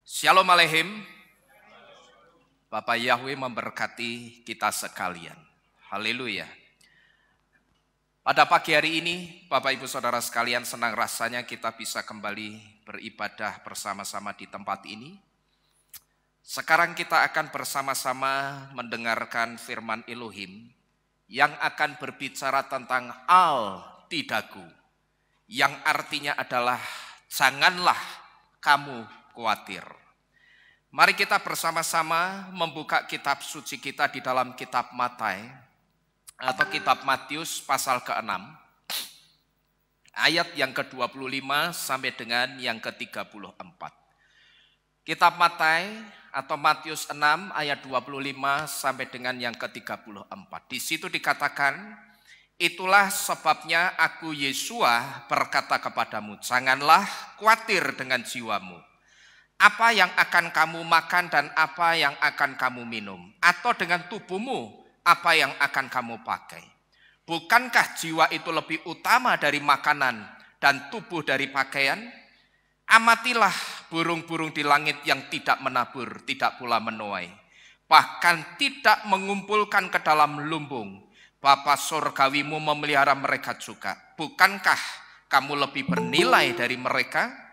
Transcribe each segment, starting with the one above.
Shalom Aleichem. Bapak Yahweh memberkati kita sekalian. Haleluya. Pada pagi hari ini, Bapak Ibu Saudara sekalian, senang rasanya kita bisa kembali beribadah bersama-sama di tempat ini. Sekarang kita akan bersama-sama mendengarkan firman Elohim yang akan berbicara tentang al-tidaku, yang artinya adalah janganlah kamu khawatir. Mari kita bersama-sama membuka kitab suci kita di dalam kitab Matai atau kitab Matius pasal ke-6 ayat yang ke-25 sampai dengan yang ke-34. Kitab Matai atau Matius 6 ayat 25 sampai dengan yang ke-34. Di situ dikatakan, itulah sebabnya aku Yesua berkata kepadamu, janganlah khawatir dengan jiwamu. Apa yang akan kamu makan dan apa yang akan kamu minum, atau dengan tubuhmu apa yang akan kamu pakai. Bukankah jiwa itu lebih utama dari makanan dan tubuh dari pakaian? Amatilah burung-burung di langit yang tidak menabur, tidak pula menuai, bahkan tidak mengumpulkan ke dalam lumbung. Bapa surgawimu memelihara mereka juga. Bukankah kamu lebih bernilai dari mereka?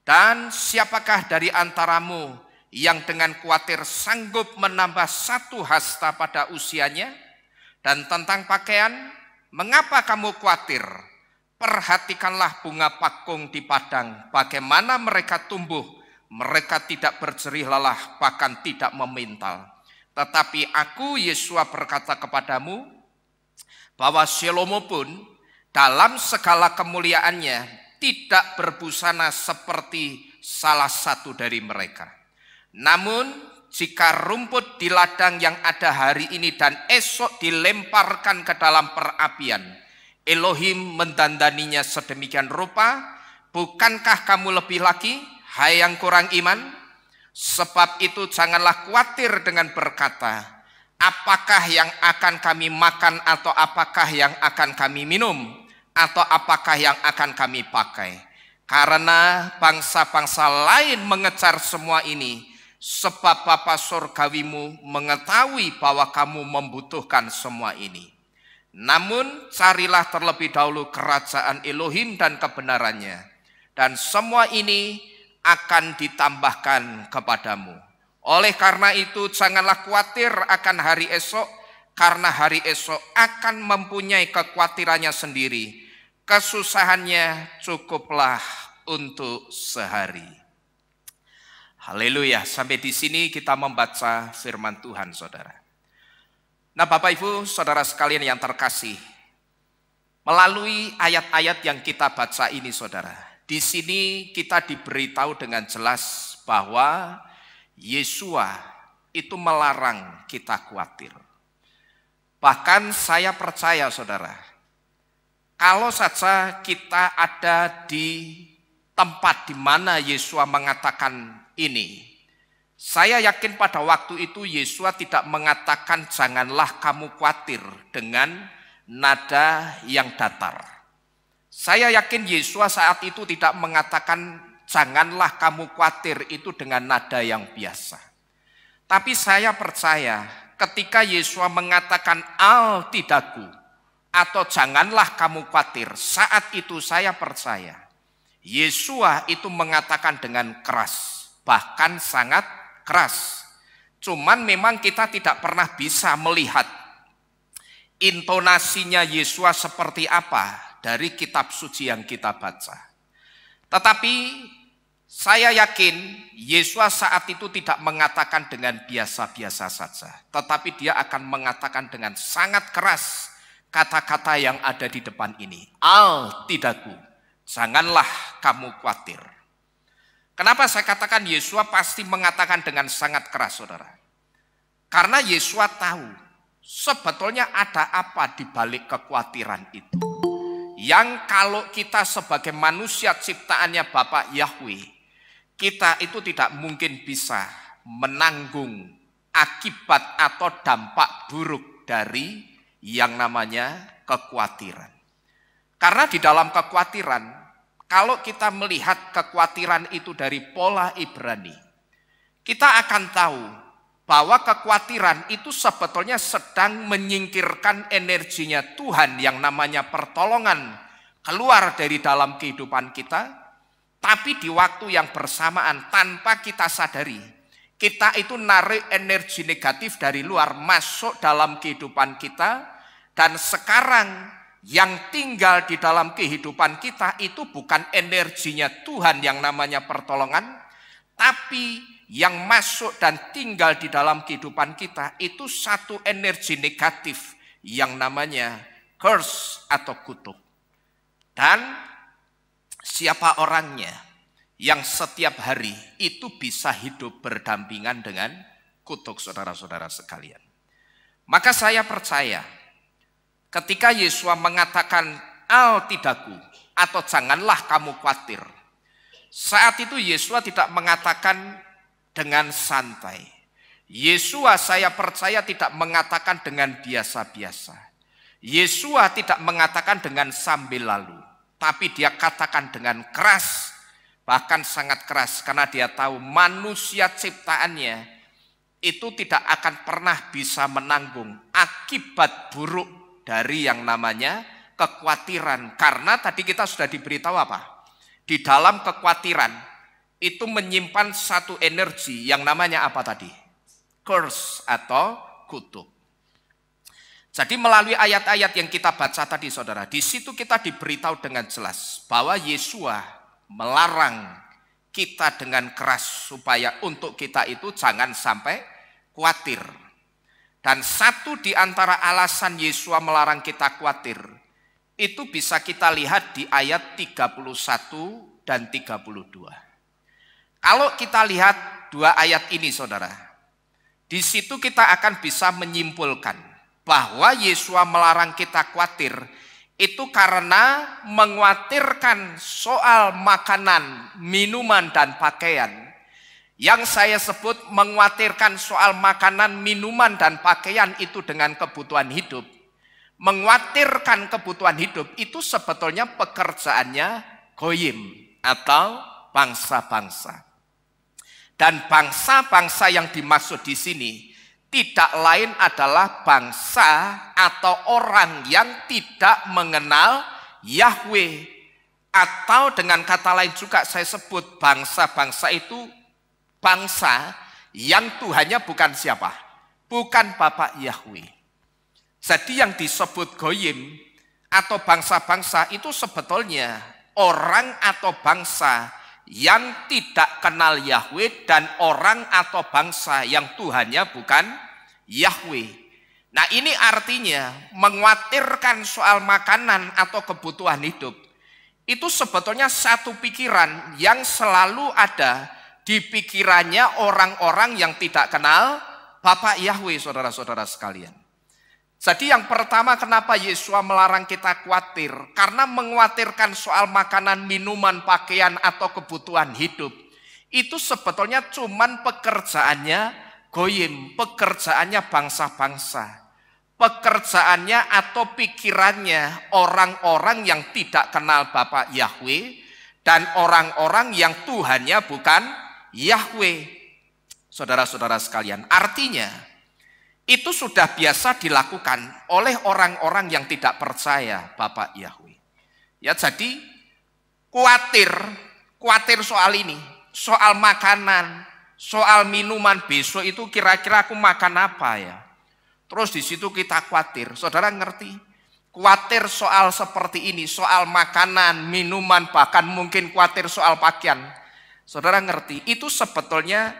Dan siapakah dari antaramu yang dengan khawatir sanggup menambah satu hasta pada usianya? Dan tentang pakaian, mengapa kamu khawatir? Perhatikanlah bunga pakung di padang, bagaimana mereka tumbuh. Mereka tidak berjerih lelah, bahkan tidak memintal. Tetapi aku Yesua berkata kepadamu, bahwa Salomo pun dalam segala kemuliaannya tidak berbusana seperti salah satu dari mereka. Namun jika rumput di ladang yang ada hari ini dan esok dilemparkan ke dalam perapian, Elohim mendandaninya sedemikian rupa, bukankah kamu lebih lagi, hai yang kurang iman? Sebab itu janganlah khawatir dengan berkata, apakah yang akan kami makan atau apakah yang akan kami minum? Atau apakah yang akan kami pakai? Karena bangsa-bangsa lain mengejar semua ini, sebab Bapa surgawimu mengetahui bahwa kamu membutuhkan semua ini. Namun carilah terlebih dahulu kerajaan Elohim dan kebenarannya, dan semua ini akan ditambahkan kepadamu. Oleh karena itu janganlah khawatir akan hari esok, karena hari esok akan mempunyai kekhawatirannya sendiri. Kesusahannya cukuplah untuk sehari. Haleluya. Sampai di sini kita membaca firman Tuhan, saudara. Nah, Bapak Ibu, saudara sekalian yang terkasih, melalui ayat-ayat yang kita baca ini, saudara, di sini kita diberitahu dengan jelas bahwa Yesua itu melarang kita khawatir. Bahkan saya percaya, saudara, kalau saja kita ada di tempat di mana Yesua mengatakan ini, saya yakin pada waktu itu Yesua tidak mengatakan janganlah kamu khawatir dengan nada yang datar. Saya yakin Yesua saat itu tidak mengatakan janganlah kamu khawatir itu dengan nada yang biasa. Tapi saya percaya ketika Yesua mengatakan al-tidaku, atau janganlah kamu khawatir, saat itu saya percaya Yesua itu mengatakan dengan keras, bahkan sangat keras. Cuman memang kita tidak pernah bisa melihat intonasinya Yesua seperti apa dari kitab suci yang kita baca. Tetapi saya yakin Yesua saat itu tidak mengatakan dengan biasa-biasa saja, tetapi dia akan mengatakan dengan sangat keras kata-kata yang ada di depan ini. Al-tidaku, janganlah kamu khawatir. Kenapa saya katakan Yesua pasti mengatakan dengan sangat keras, saudara? Karena Yesua tahu sebetulnya ada apa di balik kekhawatiran itu. Yang kalau kita sebagai manusia ciptaannya Bapak Yahweh, kita itu tidak mungkin bisa menanggung akibat atau dampak buruk dari yang namanya kekhawatiran. Karena di dalam kekhawatiran, kalau kita melihat kekhawatiran itu dari pola Ibrani, kita akan tahu bahwa kekhawatiran itu sebetulnya sedang menyingkirkan energinya Tuhan yang namanya pertolongan keluar dari dalam kehidupan kita. Tapi di waktu yang bersamaan tanpa kita sadari, kita itu narik energi negatif dari luar masuk dalam kehidupan kita. Dan sekarang yang tinggal di dalam kehidupan kita itu bukan energinya Tuhan yang namanya pertolongan, tapi yang masuk dan tinggal di dalam kehidupan kita itu satu energi negatif yang namanya curse atau kutuk. Dan siapa orangnya yang setiap hari itu bisa hidup berdampingan dengan kutuk, saudara-saudara sekalian? Maka saya percaya ketika Yesus mengatakan al tidakku atau janganlah kamu khawatir, saat itu Yesus tidak mengatakan dengan santai. Yesus saya percaya tidak mengatakan dengan biasa-biasa. Yesus tidak mengatakan dengan sambil lalu, tapi dia katakan dengan keras, bahkan sangat keras, karena dia tahu manusia ciptaannya itu tidak akan pernah bisa menanggung akibat buruk dari yang namanya kekhawatiran. Karena tadi kita sudah diberitahu apa? Di dalam kekhawatiran itu menyimpan satu energi yang namanya apa tadi? Curse atau kutuk. Jadi melalui ayat-ayat yang kita baca tadi, saudara, di situ kita diberitahu dengan jelas bahwa Yesus melarang kita dengan keras supaya untuk kita itu jangan sampai khawatir. Dan satu di antara alasan Yesus melarang kita khawatir itu bisa kita lihat di ayat 31 dan 32. Kalau kita lihat dua ayat ini, saudara, di situ kita akan bisa menyimpulkan bahwa Yesus melarang kita khawatir itu karena mengkhawatirkan soal makanan, minuman, dan pakaian. Yang saya sebut mengkhawatirkan soal makanan, minuman, dan pakaian itu dengan kebutuhan hidup. Mengkhawatirkan kebutuhan hidup itu sebetulnya pekerjaannya goyim atau bangsa-bangsa. Dan bangsa-bangsa yang dimaksud di sini tidak lain adalah bangsa atau orang yang tidak mengenal Yahweh. Atau dengan kata lain juga saya sebut bangsa-bangsa itu bangsa yang Tuhannya bukan siapa? Bukan Bapak Yahweh. Jadi yang disebut goyim atau bangsa-bangsa itu sebetulnya orang atau bangsa yang tidak kenal Yahweh dan orang atau bangsa yang Tuhannya bukan Yahweh. Nah, ini artinya mengkhawatirkan soal makanan atau kebutuhan hidup itu sebetulnya satu pikiran yang selalu ada di pikirannya orang-orang yang tidak kenal Bapak Yahweh, saudara-saudara sekalian. Jadi yang pertama, kenapa Yesus melarang kita khawatir? Karena mengkhawatirkan soal makanan, minuman, pakaian, atau kebutuhan hidup itu sebetulnya cuman pekerjaannya goyim, pekerjaannya bangsa-bangsa, pekerjaannya atau pikirannya orang-orang yang tidak kenal Bapak Yahweh dan orang-orang yang Tuhannya bukan Yahweh. Saudara-saudara sekalian, artinya itu sudah biasa dilakukan oleh orang-orang yang tidak percaya Bapak Yahweh. Ya, jadi khawatir soal ini, soal makanan, soal minuman, besok itu kira-kira aku makan apa ya. Terus di situ kita khawatir. Saudara ngerti? Khawatir soal seperti ini, soal makanan, minuman, bahkan mungkin khawatir soal pakaian. Saudara ngerti? Itu sebetulnya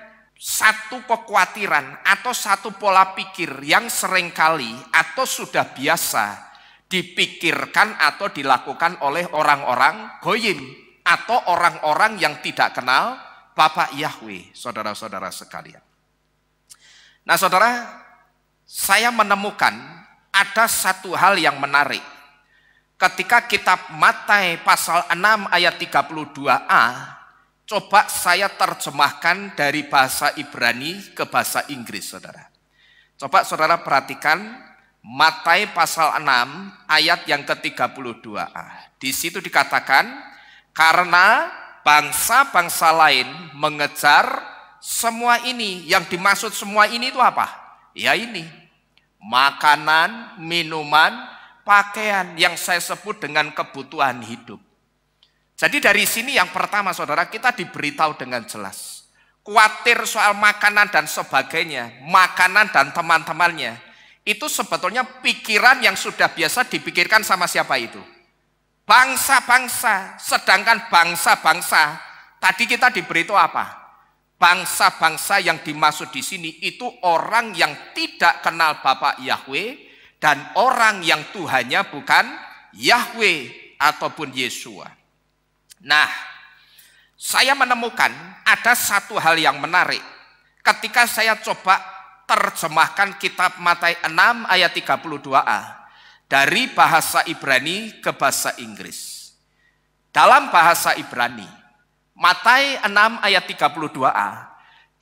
satu kekhawatiran atau satu pola pikir yang seringkali atau sudah biasa dipikirkan atau dilakukan oleh orang-orang goyim atau orang-orang yang tidak kenal Bapak Yahweh, saudara-saudara sekalian. Nah, saudara, saya menemukan ada satu hal yang menarik. Ketika kitab Matius pasal 6 ayat 32a, coba saya terjemahkan dari bahasa Ibrani ke bahasa Inggris, saudara. Coba saudara perhatikan Matius pasal 6 ayat yang ke-32a. Di situ dikatakan, karena bangsa-bangsa lain mengejar Semua ini, yang dimaksud semua ini itu apa? Ya ini, makanan, minuman, pakaian yang saya sebut dengan kebutuhan hidup. Jadi dari sini yang pertama saudara, kita diberitahu dengan jelas. Khawatir soal makanan dan sebagainya, makanan dan teman-temannya, itu sebetulnya pikiran yang sudah biasa dipikirkan sama siapa itu? Bangsa-bangsa. Sedangkan bangsa-bangsa, tadi kita diberitahu apa? Bangsa-bangsa yang dimaksud di sini itu orang yang tidak kenal Bapa Yahweh dan orang yang Tuhannya bukan Yahweh ataupun Yesua. Nah, saya menemukan ada satu hal yang menarik ketika saya coba terjemahkan kitab Matius 6 ayat 32a dari bahasa Ibrani ke bahasa Inggris. Dalam bahasa Ibrani, Matius 6 ayat 32a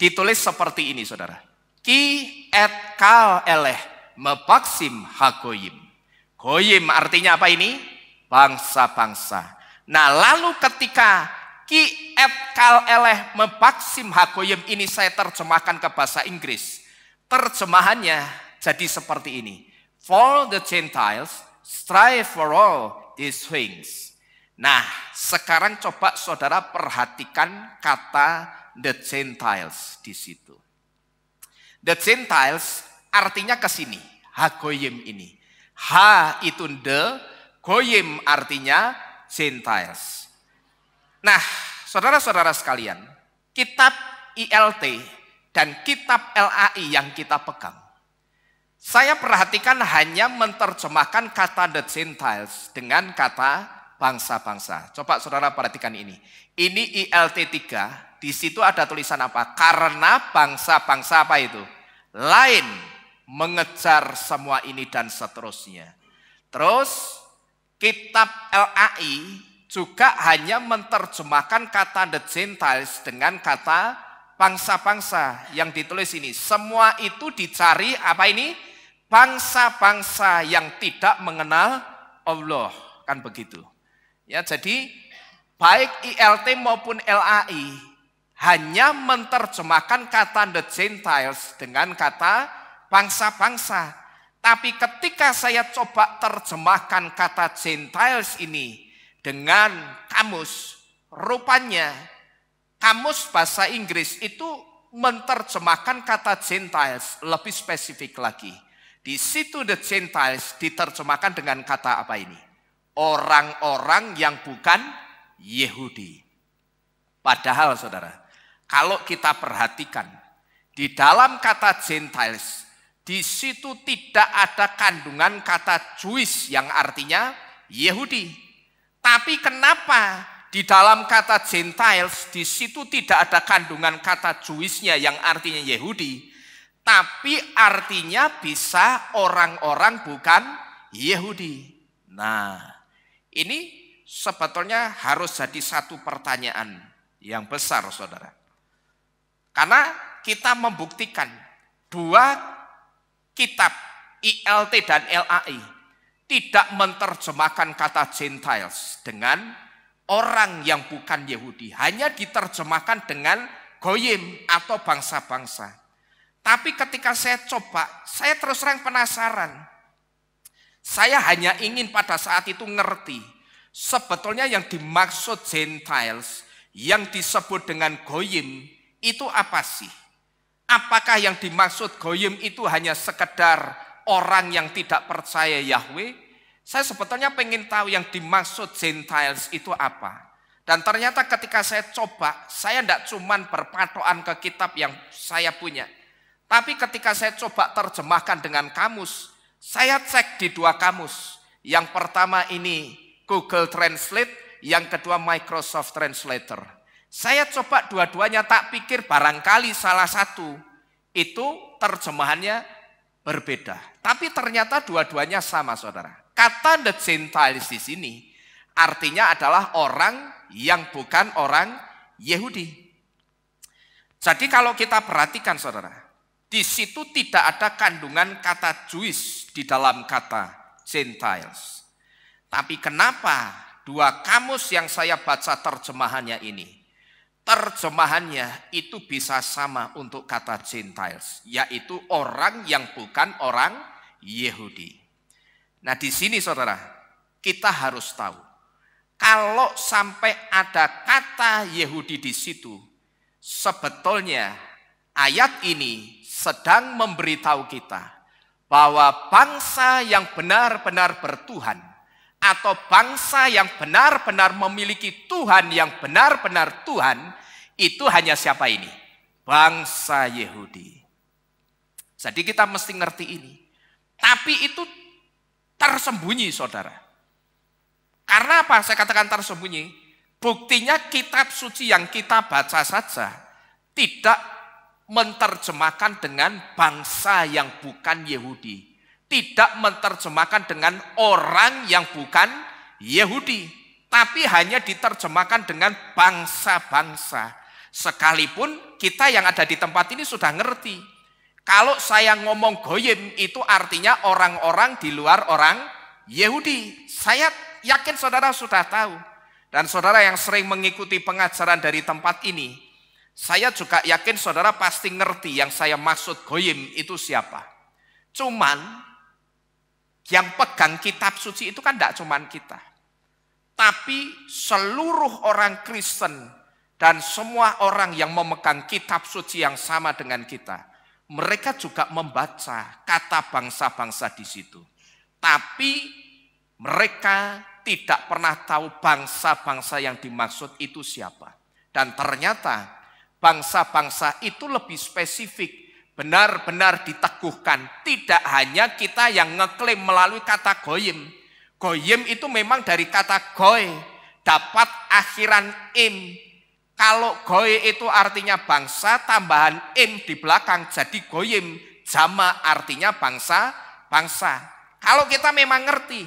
ditulis seperti ini saudara. Ki et kal eleh mepaksim hagoyim. Goyim artinya apa ini? Bangsa-bangsa. Nah lalu ketika ki et kal eleh mepaksim hagoyim ini saya terjemahkan ke bahasa Inggris. Terjemahannya jadi seperti ini. For the Gentiles strive for all these things. Nah, sekarang coba saudara perhatikan kata the Gentiles di situ. The Gentiles artinya ke sini, hagoyim ini. Ha itu the, goyim artinya Gentiles. Nah, saudara-saudara sekalian, kitab ILT dan kitab LAI yang kita pegang, saya perhatikan hanya menerjemahkan kata the Gentiles dengan kata bangsa-bangsa. Coba saudara perhatikan ini. Ini ILT 3, di situ ada tulisan apa? Karena bangsa-bangsa apa itu? Lain mengejar semua ini dan seterusnya. Terus kitab LAI juga hanya menerjemahkan kata the Gentiles dengan kata bangsa-bangsa yang ditulis ini. Semua itu dicari apa ini? Bangsa-bangsa yang tidak mengenal Allah. Kan begitu. Ya, jadi baik ILT maupun LAI hanya menerjemahkan kata the Gentiles dengan kata bangsa-bangsa. Tapi ketika saya coba terjemahkan kata Gentiles ini dengan kamus, rupanya kamus bahasa Inggris itu menerjemahkan kata Gentiles lebih spesifik lagi. Di situ the Gentiles diterjemahkan dengan kata apa ini? Orang-orang yang bukan Yahudi. Padahal saudara, kalau kita perhatikan di dalam kata Gentiles, di situ tidak ada kandungan kata Jewish yang artinya Yahudi. Tapi kenapa di dalam kata Gentiles di situ tidak ada kandungan kata Jewishnya yang artinya Yahudi, tapi artinya bisa orang-orang bukan Yahudi. Nah, ini sebetulnya harus jadi satu pertanyaan yang besar, saudara. Karena kita membuktikan dua kitab ILT dan LAI tidak menerjemahkan kata Gentiles dengan orang yang bukan Yahudi. Hanya diterjemahkan dengan goyim atau bangsa-bangsa. Tapi ketika saya coba, saya terus terang penasaran. Saya hanya ingin pada saat itu ngerti, sebetulnya yang dimaksud Gentiles, yang disebut dengan goyim, itu apa sih? Apakah yang dimaksud goyim itu hanya sekedar orang yang tidak percaya Yahweh? Saya sebetulnya pengen tahu yang dimaksud Gentiles itu apa. Dan ternyata ketika saya coba, saya tidak cuma berpatokan ke kitab yang saya punya. Tapi ketika saya coba terjemahkan dengan kamus, saya cek di dua kamus. Yang pertama ini Google Translate, yang kedua Microsoft Translator. Saya coba dua-duanya, tak pikir barangkali salah satu itu terjemahannya berbeda. Tapi ternyata dua-duanya sama, saudara. Kata the Gentiles di sini artinya adalah orang yang bukan orang Yahudi. Jadi kalau kita perhatikan, saudara, di situ tidak ada kandungan kata Jewish di dalam kata Gentiles. Tapi kenapa dua kamus yang saya baca terjemahannya ini terjemahannya itu bisa sama untuk kata Gentiles, yaitu orang yang bukan orang Yahudi. Nah di sini saudara, kita harus tahu, kalau sampai ada kata Yahudi di situ, sebetulnya ayat ini sedang memberitahu kita bahwa bangsa yang benar-benar bertuhan, atau bangsa yang benar-benar memiliki Tuhan yang benar-benar Tuhan, itu hanya siapa ini? Bangsa Yahudi. Jadi kita mesti ngerti ini. Tapi itu tersembunyi saudara. Karena apa saya katakan tersembunyi? Buktinya kitab suci yang kita baca saja tidak menerjemahkan dengan bangsa yang bukan Yahudi. Tidak menerjemahkan dengan orang yang bukan Yahudi, tapi hanya diterjemahkan dengan bangsa-bangsa. Sekalipun kita yang ada di tempat ini sudah ngerti, kalau saya ngomong goyim itu artinya orang-orang di luar orang Yahudi. Saya yakin saudara sudah tahu, dan saudara yang sering mengikuti pengajaran dari tempat ini, saya juga yakin saudara pasti ngerti yang saya maksud goyim itu siapa. Cuman yang pegang kitab suci itu kan tidak cuma kita, tapi seluruh orang Kristen dan semua orang yang memegang kitab suci yang sama dengan kita, mereka juga membaca kata bangsa-bangsa di situ. Tapi mereka tidak pernah tahu bangsa-bangsa yang dimaksud itu siapa. Dan ternyata bangsa-bangsa itu lebih spesifik, benar-benar diteguhkan. Tidak hanya kita yang ngeklaim melalui kata goyim. Goyim itu memang dari kata goy, dapat akhiran im. Kalau goy itu artinya bangsa, tambahan im di belakang, jadi goyim. Jama artinya bangsa-bangsa. Kalau kita memang ngerti,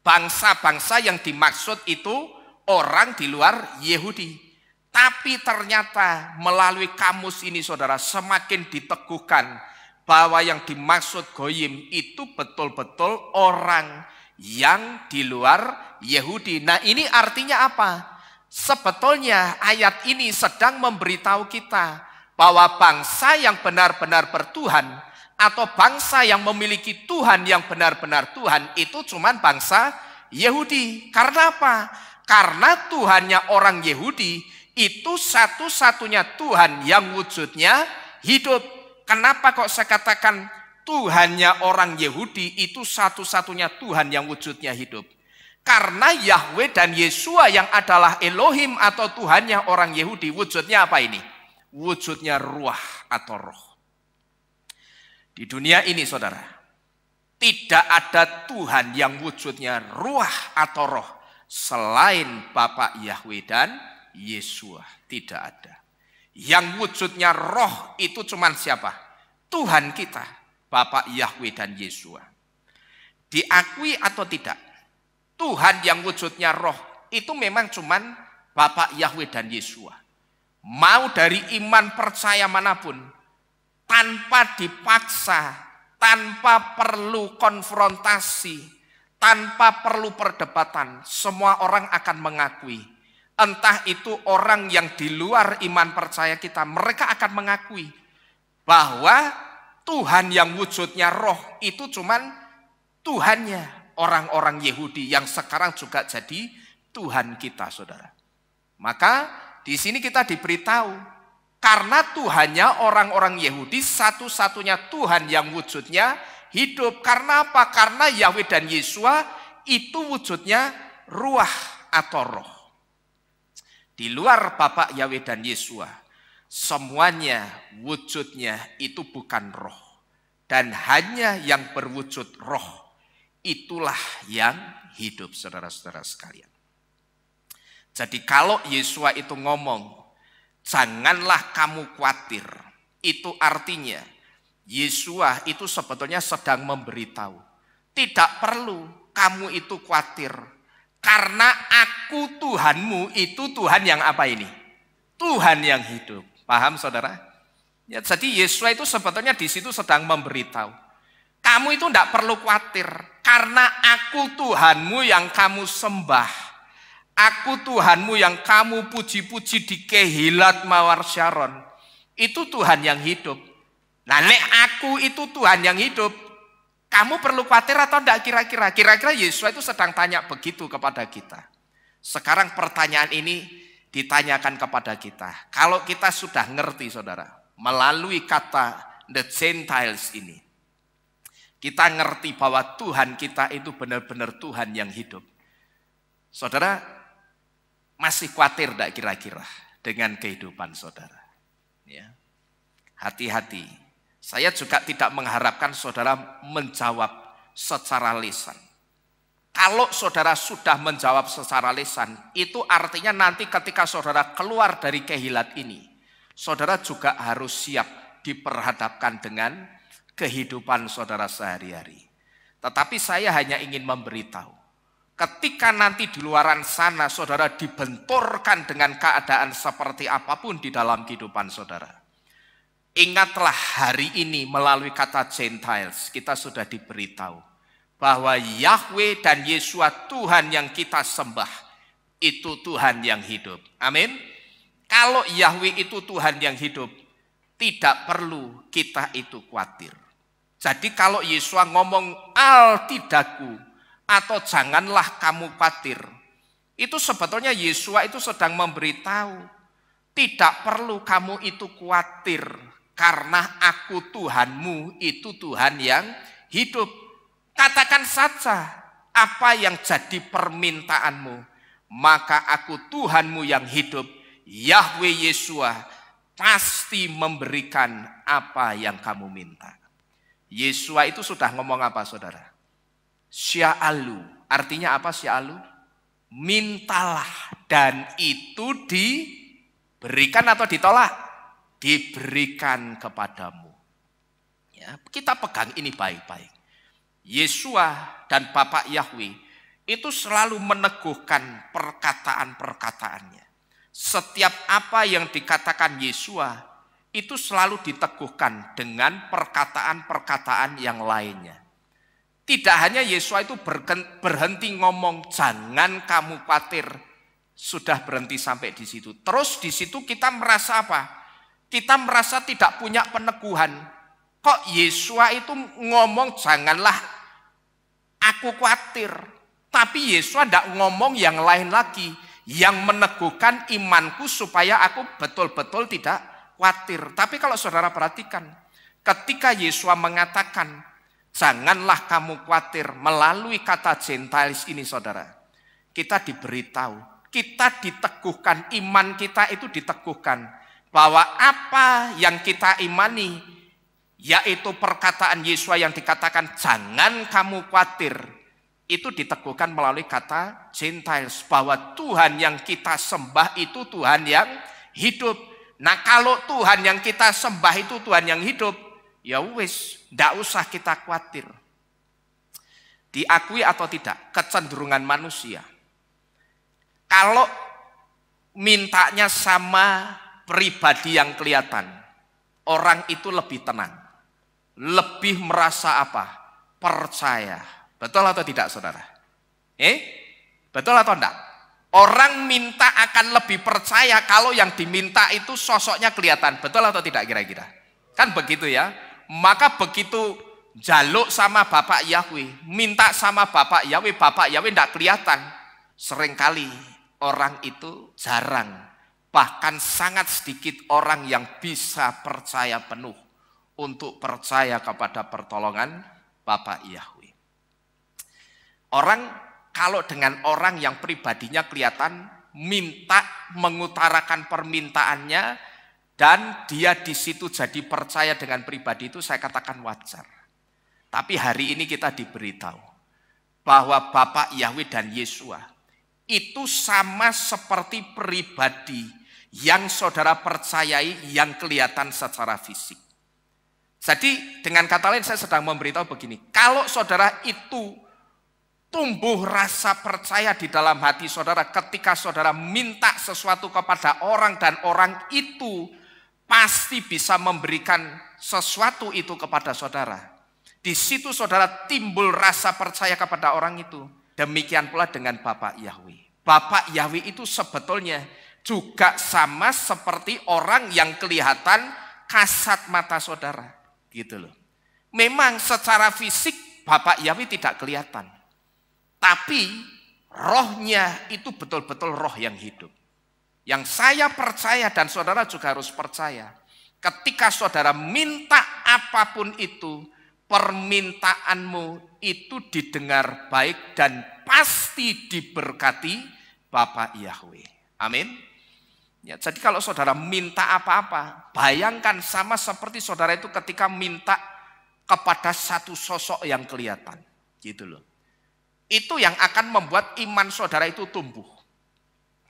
bangsa-bangsa yang dimaksud itu orang di luar Yahudi. Tapi ternyata melalui kamus ini saudara semakin diteguhkan bahwa yang dimaksud goyim itu betul-betul orang yang di luar Yahudi. Nah ini artinya apa? Sebetulnya ayat ini sedang memberitahu kita bahwa bangsa yang benar-benar bertuhan atau bangsa yang memiliki Tuhan yang benar-benar Tuhan itu cuma bangsa Yahudi. Karena apa? Karena Tuhannya orang Yahudi itu satu-satunya Tuhan yang wujudnya hidup. Kenapa kok saya katakan Tuhannya orang Yahudi itu satu-satunya Tuhan yang wujudnya hidup? Karena Yahweh dan Yesua yang adalah Elohim atau Tuhannya orang Yahudi, wujudnya apa ini? Wujudnya ruah atau roh. Di dunia ini saudara, tidak ada Tuhan yang wujudnya ruah atau roh selain Bapa Yahweh dan Yesua. Tidak ada. Yang wujudnya roh itu cuman siapa? Tuhan kita, Bapa Yahweh dan Yesua. Diakui atau tidak, Tuhan yang wujudnya roh itu memang cuman Bapa Yahweh dan Yesua. Mau dari iman percaya manapun, tanpa dipaksa, tanpa perlu konfrontasi, tanpa perlu perdebatan, semua orang akan mengakui. Entah itu orang yang di luar iman percaya kita, mereka akan mengakui bahwa Tuhan yang wujudnya roh itu cuman Tuhannya orang-orang Yahudi yang sekarang juga jadi Tuhan kita, saudara. Maka di sini kita diberitahu karena Tuhannya orang-orang Yahudi satu-satunya Tuhan yang wujudnya hidup. Karena apa? Karena Yahweh dan Yesua itu wujudnya ruah atau roh. Di luar Bapa Yahweh dan Yesua, semuanya wujudnya itu bukan roh. Dan hanya yang berwujud roh, itulah yang hidup, saudara-saudara sekalian. Jadi kalau Yesua itu ngomong, janganlah kamu khawatir, itu artinya Yesua itu sebetulnya sedang memberitahu, tidak perlu kamu itu khawatir. Karena aku Tuhanmu itu Tuhan yang apa ini? Tuhan yang hidup. Paham saudara? Ya, jadi Yesus itu sebetulnya di situ sedang memberitahu. Kamu itu tidak perlu khawatir. Karena aku Tuhanmu yang kamu sembah. Aku Tuhanmu yang kamu puji-puji di Kehilat Mawar Syaron. Itu Tuhan yang hidup. Nah, nek aku itu Tuhan yang hidup, kamu perlu khawatir atau enggak kira-kira? Kira-kira Yesus itu sedang tanya begitu kepada kita. Sekarang pertanyaan ini ditanyakan kepada kita. Kalau kita sudah ngerti, saudara, melalui kata the Gentiles ini, kita ngerti bahwa Tuhan kita itu benar-benar Tuhan yang hidup. Saudara, masih khawatir enggak kira-kira dengan kehidupan saudara? Ya. Hati-hati. Saya juga tidak mengharapkan saudara menjawab secara lisan. Kalau saudara sudah menjawab secara lisan, itu artinya nanti ketika saudara keluar dari Kehilat ini, saudara juga harus siap diperhadapkan dengan kehidupan saudara sehari-hari. Tetapi saya hanya ingin memberitahu, ketika nanti di luaran sana saudara dibenturkan dengan keadaan seperti apapun di dalam kehidupan saudara, ingatlah hari ini melalui kata Gentiles kita sudah diberitahu bahwa Yahweh dan Yesua Tuhan yang kita sembah itu Tuhan yang hidup. Amin. Kalau Yahweh itu Tuhan yang hidup, tidak perlu kita itu khawatir. Jadi kalau Yesua ngomong al tidakku atau janganlah kamu khawatir, itu sebetulnya Yesua itu sedang memberitahu tidak perlu kamu itu khawatir karena aku Tuhanmu itu Tuhan yang hidup. Katakan saja apa yang jadi permintaanmu, maka aku Tuhanmu yang hidup, Yahweh Yesua, pasti memberikan apa yang kamu minta. Yesua itu sudah ngomong apa saudara? Sya'alu, artinya apa sya'alu? Mintalah dan itu diberikan atau ditolak? Diberikan kepadamu. Ya, kita pegang ini baik-baik. Yesua dan Bapak Yahweh itu selalu meneguhkan perkataan-perkataannya. Setiap apa yang dikatakan Yesua itu selalu diteguhkan dengan perkataan-perkataan yang lainnya. Tidak hanya Yesua itu berhenti ngomong jangan kamu khawatir, sudah berhenti sampai di situ. Terus di situ kita merasa apa? Kita merasa tidak punya peneguhan. Kok Yesua itu ngomong janganlah aku khawatir. Tapi Yesua tidak ngomong yang lain lagi. Yang meneguhkan imanku supaya aku betul-betul tidak khawatir. Tapi kalau saudara perhatikan, ketika Yesua mengatakan janganlah kamu khawatir melalui kata Gentiles ini saudara, kita diberitahu, kita diteguhkan, iman kita itu diteguhkan bahwa apa yang kita imani, yaitu perkataan Yesua yang dikatakan jangan kamu khawatir, itu diteguhkan melalui kata Gentiles bahwa Tuhan yang kita sembah itu Tuhan yang hidup. Nah kalau Tuhan yang kita sembah itu Tuhan yang hidup, ya wis, tidak usah kita khawatir. Diakui atau tidak kecenderungan manusia, kalau mintanya sama pribadi yang kelihatan, orang itu lebih tenang. Lebih merasa apa? Percaya. Betul atau tidak saudara? Betul atau enggak? Orang minta akan lebih percaya kalau yang diminta itu sosoknya kelihatan. Betul atau tidak kira-kira? Kan begitu ya. Maka begitu jaluk sama Bapak Yahweh, minta sama Bapak Yahweh enggak kelihatan. Seringkali orang itu jarang, bahkan sangat sedikit orang yang bisa percaya penuh untuk percaya kepada pertolongan Bapak Yahweh. Orang kalau dengan orang yang pribadinya kelihatan minta mengutarakan permintaannya dan dia di situ jadi percaya dengan pribadi itu, saya katakan wajar. Tapi hari ini kita diberitahu bahwa Bapak Yahweh dan Yesua itu sama seperti pribadi yang saudara percayai yang kelihatan secara fisik. Jadi dengan kata lain saya sedang memberitahu begini, kalau saudara itu tumbuh rasa percaya di dalam hati saudara ketika saudara minta sesuatu kepada orang dan orang itu pasti bisa memberikan sesuatu itu kepada saudara. Di situ saudara timbul rasa percaya kepada orang itu. Demikian pula dengan Bapak Yahweh. Bapak Yahweh itu sebetulnya juga sama seperti orang yang kelihatan kasat mata saudara. Gitu loh. Memang secara fisik Bapak Yahweh tidak kelihatan. Tapi rohnya itu betul-betul roh yang hidup. Yang saya percaya dan saudara juga harus percaya. Ketika saudara minta apapun itu, permintaanmu itu didengar baik dan pasti diberkati Bapak Yahweh. Amin. Ya, jadi kalau saudara minta apa-apa, bayangkan sama seperti saudara itu ketika minta kepada satu sosok yang kelihatan. Gitu loh. Itu yang akan membuat iman saudara itu tumbuh.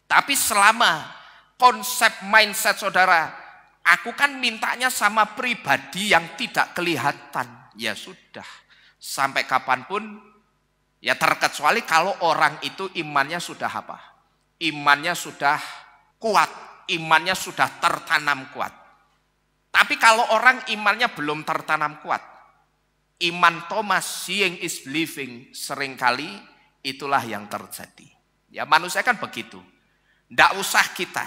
Tapi selama konsep mindset saudara, aku kan mintanya sama pribadi yang tidak kelihatan. Ya sudah, sampai kapanpun, ya terkecuali kalau orang itu imannya sudah apa? Imannya sudah kuat, imannya sudah tertanam kuat. Tapi kalau orang imannya belum tertanam kuat, iman Thomas, seeing is believing, seringkali itulah yang terjadi. Ya manusia kan begitu. Tidak usah kita,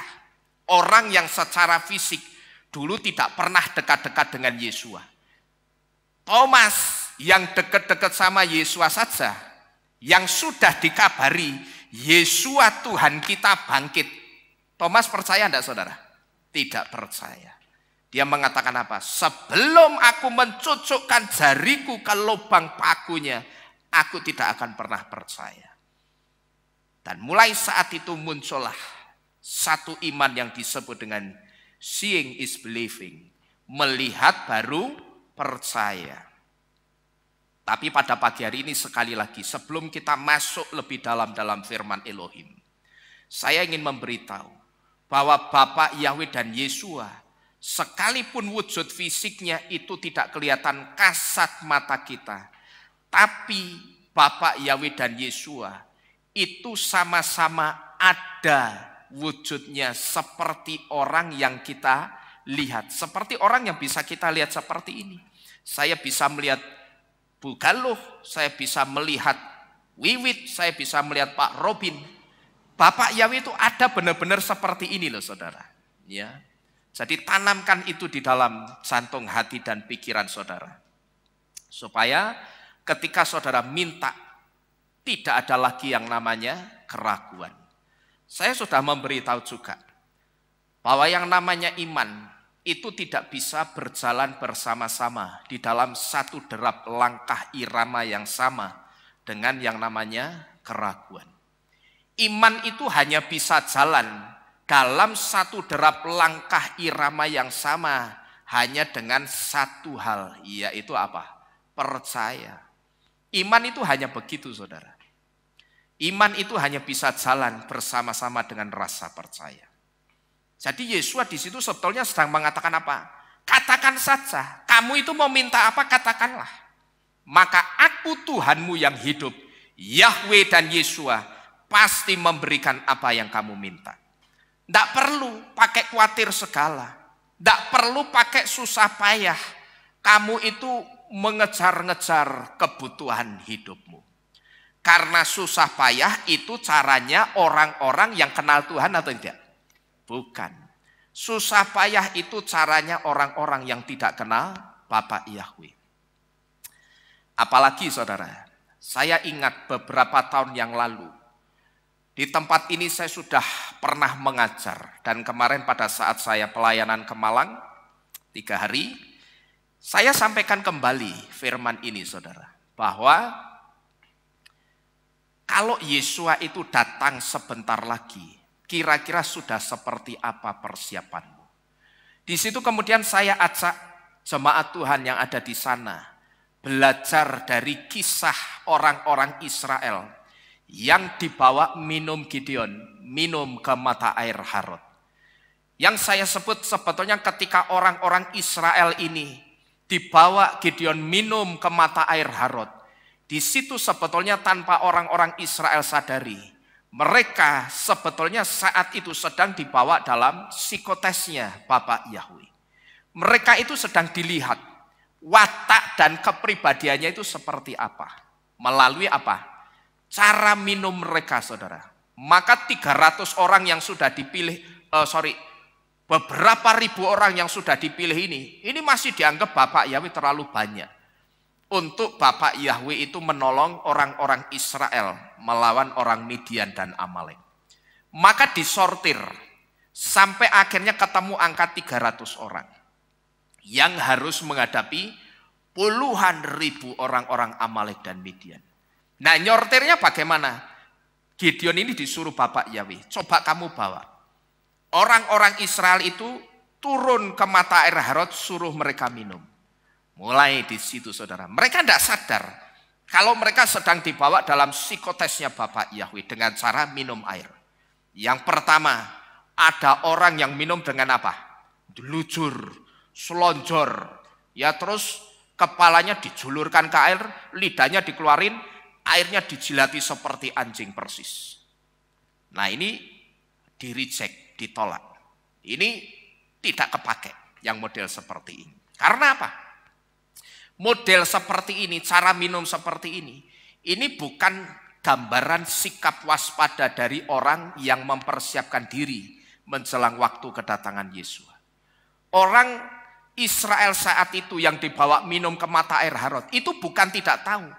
orang yang secara fisik dulu tidak pernah dekat-dekat dengan Yesua. Thomas yang dekat-dekat sama Yesua saja, yang sudah dikabari Yesua Tuhan kita bangkit. Thomas percaya tidak saudara? Tidak percaya. Dia mengatakan apa? Sebelum aku mencucukkan jariku ke lubang pakunya, aku tidak akan pernah percaya. Dan mulai saat itu muncullah satu iman yang disebut dengan seeing is believing. Melihat baru percaya. Tapi pada pagi hari ini sekali lagi, sebelum kita masuk lebih dalam firman Elohim, saya ingin memberitahu bahwa Bapak Yahweh dan Yesua, sekalipun wujud fisiknya itu tidak kelihatan kasat mata kita, tapi Bapak Yahweh dan Yesua itu sama-sama ada wujudnya seperti orang yang kita lihat. Seperti orang yang bisa kita lihat seperti ini. Saya bisa melihat Bu Galuh, saya bisa melihat Wiwit, saya bisa melihat Pak Robin. Bapak Yahweh itu ada benar-benar seperti ini loh saudara. Ya. Jadi tanamkan itu di dalam jantung hati dan pikiran saudara. Supaya ketika saudara minta, tidak ada lagi yang namanya keraguan. Saya sudah memberitahu juga bahwa yang namanya iman itu tidak bisa berjalan bersama-sama di dalam satu derap langkah irama yang sama dengan yang namanya keraguan. Iman itu hanya bisa jalan dalam satu derap langkah irama yang sama hanya dengan satu hal, yaitu apa? Percaya. Iman itu hanya begitu saudara. Iman itu hanya bisa jalan bersama-sama dengan rasa percaya. Jadi Yesua di situ sebetulnya sedang mengatakan apa? Katakan saja, kamu itu mau minta apa katakanlah. Maka aku Tuhanmu yang hidup, Yahweh dan Yesua pasti memberikan apa yang kamu minta. Tidak perlu pakai khawatir segala. Tidak perlu pakai susah payah. Kamu itu mengejar-ngejar kebutuhan hidupmu. Karena susah payah itu caranya orang-orang yang kenal Tuhan atau tidak? Bukan. Susah payah itu caranya orang-orang yang tidak kenal Bapak Yahweh. Apalagi saudara, saya ingat beberapa tahun yang lalu, di tempat ini saya sudah pernah mengajar. Dan kemarin pada saat saya pelayanan ke Malang, 3 hari, saya sampaikan kembali firman ini saudara. Bahwa kalau Yesua itu datang sebentar lagi, kira-kira sudah seperti apa persiapanmu? Di situ kemudian saya ajak jemaat Tuhan yang ada di sana belajar dari kisah orang-orang Israel yang dibawa minum Gideon, minum ke mata air Harod. Yang saya sebut sebetulnya ketika orang-orang Israel ini dibawa Gideon minum ke mata air Harod, di situ sebetulnya tanpa orang-orang Israel sadari, mereka sebetulnya saat itu sedang dibawa dalam psikotesnya Bapak Yahweh. Mereka itu sedang dilihat watak dan kepribadiannya itu seperti apa. Melalui apa? Cara minum mereka saudara. Maka 300 orang yang sudah dipilih, beberapa ribu orang yang sudah dipilih ini masih dianggap Bapak Yahweh terlalu banyak. Untuk Bapak Yahweh itu menolong orang-orang Israel melawan orang Midian dan Amalek. Maka disortir sampai akhirnya ketemu angka 300 orang. Yang harus menghadapi puluhan ribu orang-orang Amalek dan Midian. Nah, nyortirnya bagaimana? Gideon ini disuruh Bapak Yahweh, coba kamu bawa orang-orang Israel itu turun ke mata air Harod, suruh mereka minum. Mulai di situ saudara, mereka tidak sadar kalau mereka sedang dibawa dalam psikotesnya Bapak Yahweh dengan cara minum air. Yang pertama, ada orang yang minum dengan apa? Delujur, selonjor, ya terus kepalanya dijulurkan ke air, lidahnya dikeluarin, airnya dijilati seperti anjing persis. Nah ini di-reject, ditolak. Ini tidak kepakai yang model seperti ini. Karena apa? Model seperti ini, cara minum seperti ini bukan gambaran sikap waspada dari orang yang mempersiapkan diri menjelang waktu kedatangan Yesus. Orang Israel saat itu yang dibawa minum ke mata air Harod, itu bukan tidak tahu.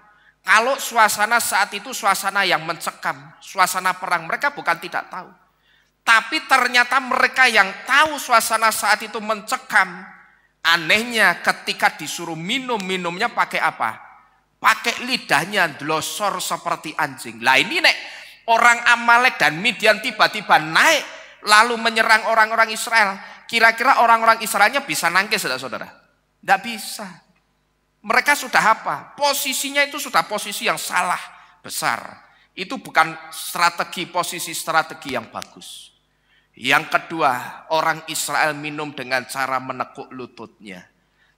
Kalau suasana saat itu suasana yang mencekam, suasana perang, mereka bukan tidak tahu. Tapi ternyata mereka yang tahu suasana saat itu mencekam. Anehnya ketika disuruh minumnya pakai apa? Pakai lidahnya glosor seperti anjing. Lah ini nek orang Amalek dan Midian tiba-tiba naik lalu menyerang orang-orang Israel. Kira-kira orang-orang Israelnya bisa nangkis saudara-saudara? Tidak bisa. Mereka sudah apa? Posisinya itu sudah posisi yang salah besar. Itu bukan posisi strategi yang bagus. Yang kedua, orang Israel minum dengan cara menekuk lututnya.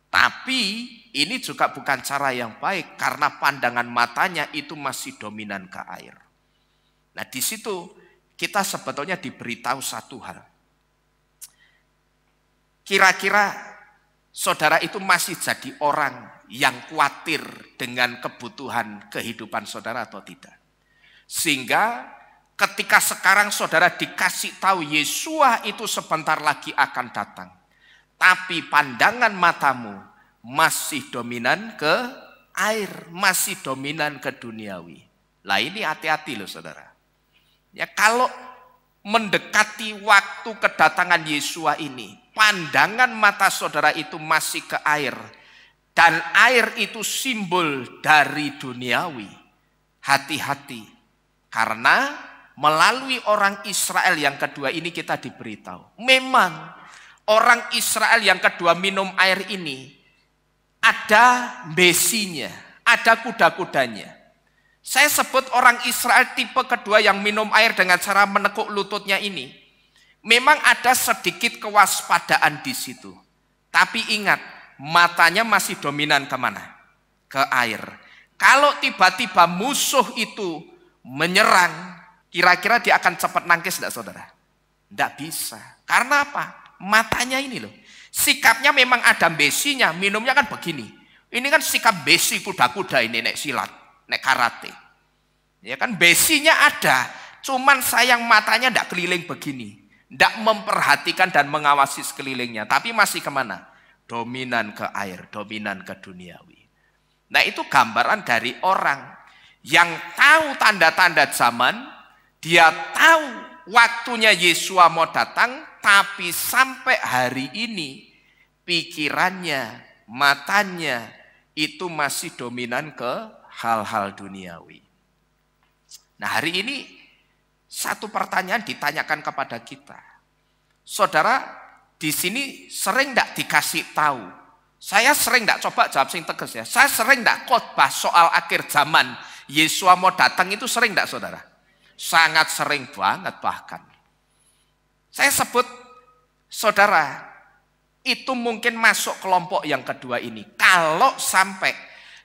Tapi ini juga bukan cara yang baik karena pandangan matanya itu masih dominan ke air. Nah di situ kita sebetulnya diberitahu satu hal. Kira-kira saudara itu masih jadi orang yang khawatir dengan kebutuhan kehidupan saudara atau tidak? Sehingga ketika sekarang saudara dikasih tahu Yesua itu sebentar lagi akan datang. Tapi pandangan matamu masih dominan ke air, masih dominan ke duniawi. Lah ini hati-hati loh saudara. Ya kalau mendekati waktu kedatangan Yesua ini, pandangan mata saudara itu masih ke air. Dan air itu simbol dari duniawi. Hati-hati. Karena melalui orang Israel yang kedua ini kita diberitahu. Memang orang Israel yang kedua minum air ini ada besinya, ada kuda-kudanya. Saya sebut orang Israel tipe kedua yang minum air dengan cara menekuk lututnya ini. Memang ada sedikit kewaspadaan di situ. Tapi ingat, matanya masih dominan kemana? Ke air. Kalau tiba-tiba musuh itu menyerang, kira-kira dia akan cepat nangkis tidak saudara? Tidak bisa. Karena apa? Matanya ini loh. Sikapnya memang ada besinya, minumnya kan begini. Ini kan sikap besi kuda-kuda ini, nek silat, nek karate. Ya kan besinya ada, cuman sayang matanya tidak keliling begini. Tidak memperhatikan dan mengawasi sekelilingnya. Tapi masih kemana? Dominan ke air, dominan ke duniawi. Nah itu gambaran dari orang yang tahu tanda-tanda zaman, dia tahu waktunya Yesua mau datang, tapi sampai hari ini pikirannya, matanya itu masih dominan ke hal-hal duniawi. Nah hari ini satu pertanyaan ditanyakan kepada kita. Saudara, di sini sering tidak dikasih tahu. Saya sering tidak coba jawab sing tegas ya. Saya sering tidak khotbah soal akhir zaman. Yesua mau datang itu sering tidak saudara? Sangat sering banget bahkan. Saya sebut saudara, itu mungkin masuk kelompok yang kedua ini. Kalau sampai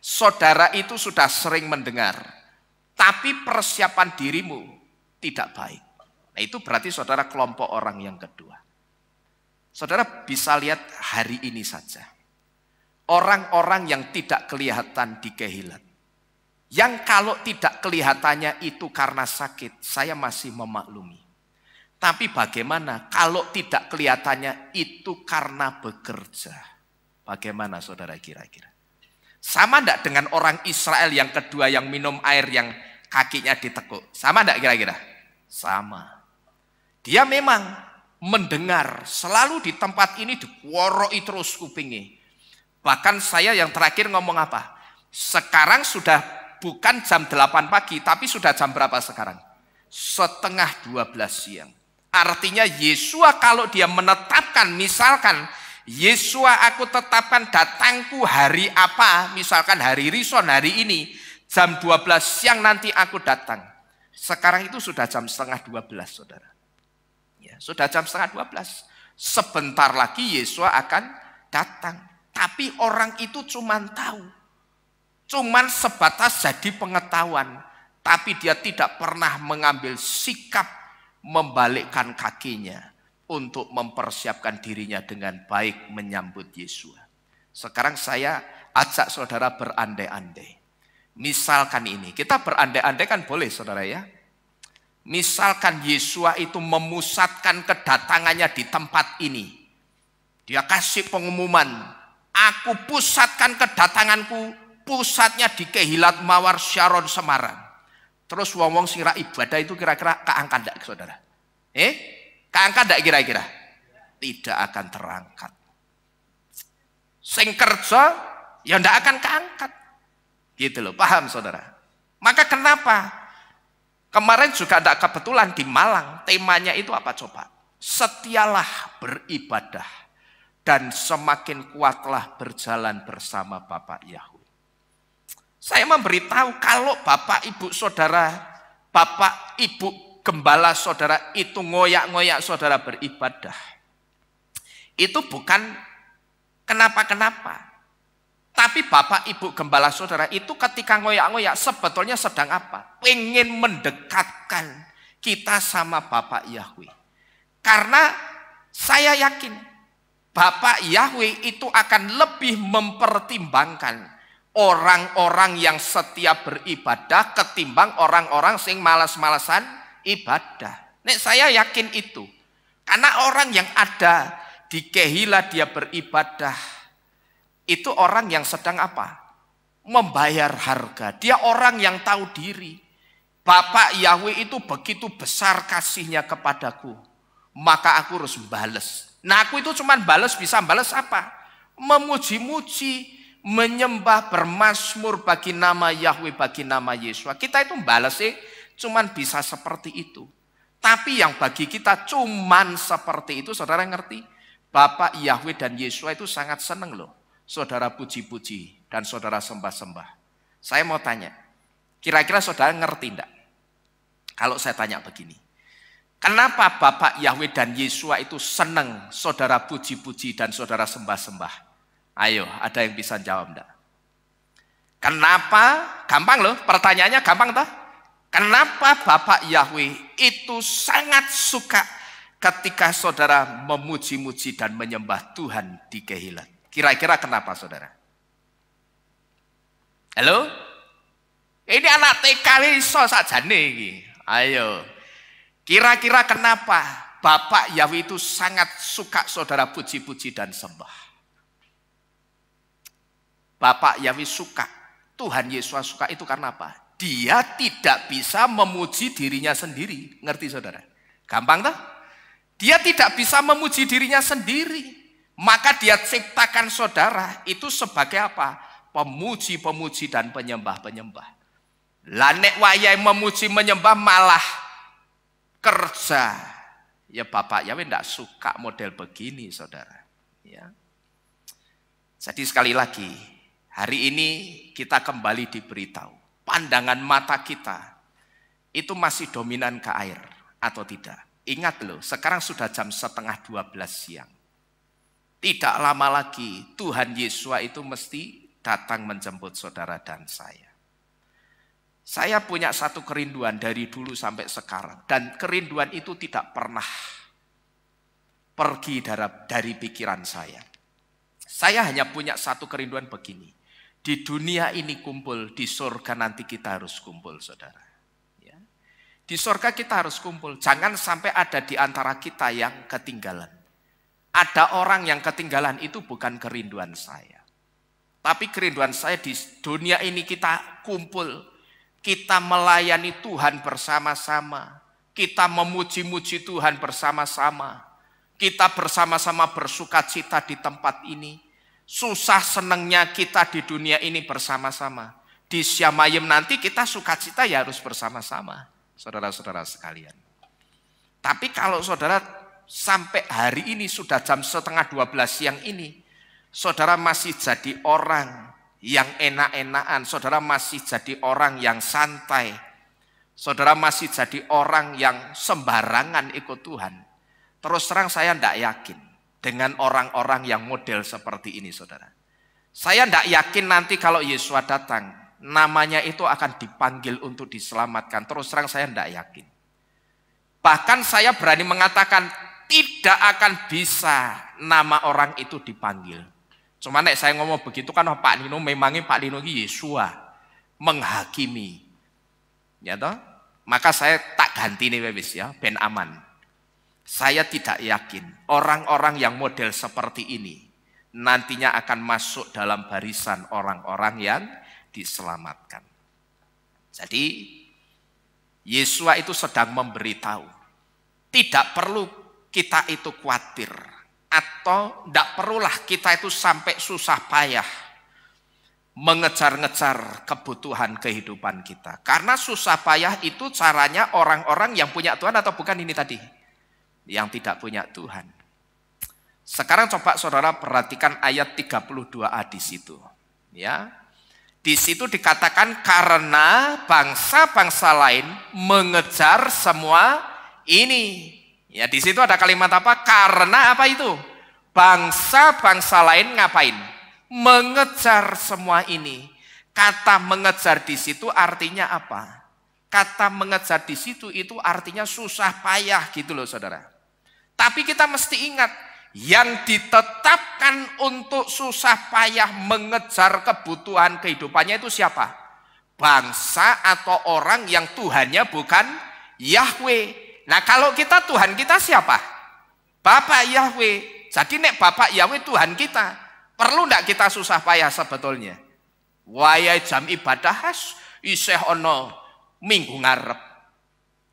saudara itu sudah sering mendengar, tapi persiapan dirimu tidak baik. Nah itu berarti saudara kelompok orang yang kedua. Saudara bisa lihat hari ini saja. Orang-orang yang tidak kelihatan di Kehilat. Yang kalau tidak kelihatannya itu karena sakit, saya masih memaklumi. Tapi bagaimana kalau tidak kelihatannya itu karena bekerja? Bagaimana saudara kira-kira? Sama enggak dengan orang Israel yang kedua yang minum air yang kakinya ditekuk? Sama enggak kira-kira? Sama. Dia memang mendengar, selalu di tempat ini diworoi terus kupingnya. Bahkan saya yang terakhir ngomong apa? Sekarang sudah bukan jam 8 pagi, tapi sudah jam berapa sekarang? Setengah 12 siang. Artinya Yesua kalau dia menetapkan, misalkan Yesua aku tetapkan datangku hari apa, misalkan hari Rison hari ini, jam 12 siang nanti aku datang. Sekarang itu sudah jam setengah 12 saudara. Ya, sudah jam setengah 12. Sebentar lagi Yesua akan datang. Tapi orang itu cuman tahu. Cuman sebatas jadi pengetahuan. Tapi dia tidak pernah mengambil sikap membalikkan kakinya untuk mempersiapkan dirinya dengan baik menyambut Yesua. Sekarang saya ajak saudara berandai-andai. Misalkan ini, kita berandai-andai kan boleh saudara ya. Misalkan Yesua itu memusatkan kedatangannya di tempat ini. Dia kasih pengumuman. Aku pusatkan kedatanganku, pusatnya di Kehilat Mawar Syaron Semarang. Terus wong-wong sira ibadah itu kira-kira keangkat enggak saudara? Keangkat enggak kira-kira? Tidak akan terangkat. Sing kerja ya enggak akan keangkat. Gitu loh, paham saudara? Maka kenapa? Kemarin juga enggak kebetulan di Malang, temanya itu apa coba? Setialah beribadah. Dan semakin kuatlah berjalan bersama Bapak Yahweh. Saya memberitahu kalau Bapak Ibu Saudara, Bapak Ibu Gembala Saudara itu ngoyak-ngoyak saudara beribadah. Itu bukan kenapa-kenapa. Tapi Bapak Ibu Gembala Saudara itu ketika ngoyak-ngoyak sebetulnya sedang apa? Pengen mendekatkan kita sama Bapak Yahweh. Karena saya yakin Bapak Yahweh itu akan lebih mempertimbangkan orang-orang yang setia beribadah ketimbang orang-orang sing malas-malasan ibadah. Nek saya yakin itu. Karena orang yang ada di Kehilat dia beribadah itu orang yang sedang apa? Membayar harga. Dia orang yang tahu diri. Bapak Yahweh itu begitu besar kasihnya kepadaku. Maka aku harus balas. Nah aku itu cuman bisa balas apa? Memuji-muji, menyembah, bermazmur bagi nama Yahweh, bagi nama Yesua. Kita itu balas cuman bisa seperti itu. Tapi yang bagi kita cuman seperti itu, saudara ngerti? Bapak Yahweh dan Yesua itu sangat seneng loh. Saudara puji-puji dan saudara sembah-sembah. Saya mau tanya, kira-kira saudara ngerti enggak? Kalau saya tanya begini. Kenapa Bapak Yahweh dan Yesua itu senang saudara puji-puji dan saudara sembah-sembah? Ayo, ada yang bisa jawab enggak? Kenapa? Gampang loh, pertanyaannya gampang toh? Kenapa Bapak Yahweh itu sangat suka ketika saudara memuji-muji dan menyembah Tuhan di Kehilat? Kira-kira kenapa saudara? Halo? Ini anak TK iso sajane iki. Ayo. Kira-kira kenapa Bapak Yahweh itu sangat suka saudara puji-puji dan sembah? Bapak Yahweh suka, Tuhan Yesus suka itu karena apa? Dia tidak bisa memuji dirinya sendiri. Ngerti saudara? Gampang toh? Dia tidak bisa memuji dirinya sendiri. Maka dia ciptakan saudara itu sebagai apa? Pemuji-pemuji dan penyembah-penyembah. Lah nek wayahe memuji menyembah malah kerja, ya Bapak Yahweh tidak suka model begini saudara. Ya. Jadi sekali lagi, hari ini kita kembali diberitahu, pandangan mata kita itu masih dominan ke air atau tidak. Ingat loh, sekarang sudah jam setengah 12 siang. Tidak lama lagi Tuhan Yesus itu mesti datang menjemput saudara dan saya. Saya punya satu kerinduan dari dulu sampai sekarang. Dan kerinduan itu tidak pernah pergi dari pikiran saya. Saya hanya punya satu kerinduan begini. Di dunia ini kumpul, di surga nanti kita harus kumpul, saudara. Ya. Di surga kita harus kumpul. Jangan sampai ada di antara kita yang ketinggalan. Ada orang yang ketinggalan, itu bukan kerinduan saya. Tapi kerinduan saya di dunia ini kita kumpul. Kita melayani Tuhan bersama-sama. Kita memuji-muji Tuhan bersama-sama. Kita bersama-sama bersuka cita di tempat ini. Susah senangnya kita di dunia ini bersama-sama. Di Syamayim nanti kita sukacita ya harus bersama-sama, saudara-saudara sekalian. Tapi kalau saudara sampai hari ini sudah jam 11:30 siang ini, saudara masih jadi orang yang enak-enakan, saudara masih jadi orang yang santai, saudara masih jadi orang yang sembarangan ikut Tuhan. Terus terang saya tidak yakin dengan orang-orang yang model seperti ini, saudara. Saya tidak yakin nanti kalau Yesus datang, namanya itu akan dipanggil untuk diselamatkan. Terus terang saya tidak yakin. Bahkan saya berani mengatakan tidak akan bisa nama orang itu dipanggil. Cuma nek saya ngomong begitu kan Pak Nino, memangnya Pak Nino ini Yesua menghakimi. Ya toh? Maka saya tak ganti nih wis ya, ben aman. Saya tidak yakin orang-orang yang model seperti ini nantinya akan masuk dalam barisan orang-orang yang diselamatkan. Jadi Yesua itu sedang memberitahu, tidak perlu kita itu khawatir atau tidak perlulah kita itu sampai susah payah mengejar-ngejar kebutuhan kehidupan kita. Karena susah payah itu caranya orang-orang yang punya Tuhan atau bukan ini tadi? Yang tidak punya Tuhan. Sekarang coba saudara perhatikan ayat 32a di situ. Ya. Di situ dikatakan karena bangsa-bangsa lain mengejar semua ini. Ya, di situ ada kalimat apa? Karena apa itu? Bangsa-bangsa lain ngapain? Mengejar semua ini. Kata mengejar di situ artinya apa? Kata mengejar di situ itu artinya susah payah gitu loh, saudara. Tapi kita mesti ingat, yang ditetapkan untuk susah payah mengejar kebutuhan kehidupannya itu siapa? Bangsa atau orang yang Tuhannya bukan Yahweh. Nah kalau kita Tuhan kita siapa? Bapak Yahweh. Jadi nek Bapak Yahweh Tuhan kita, perlu ndak kita susah payah sebetulnya? Wayai jam ibadah isih ono minggu ngarep.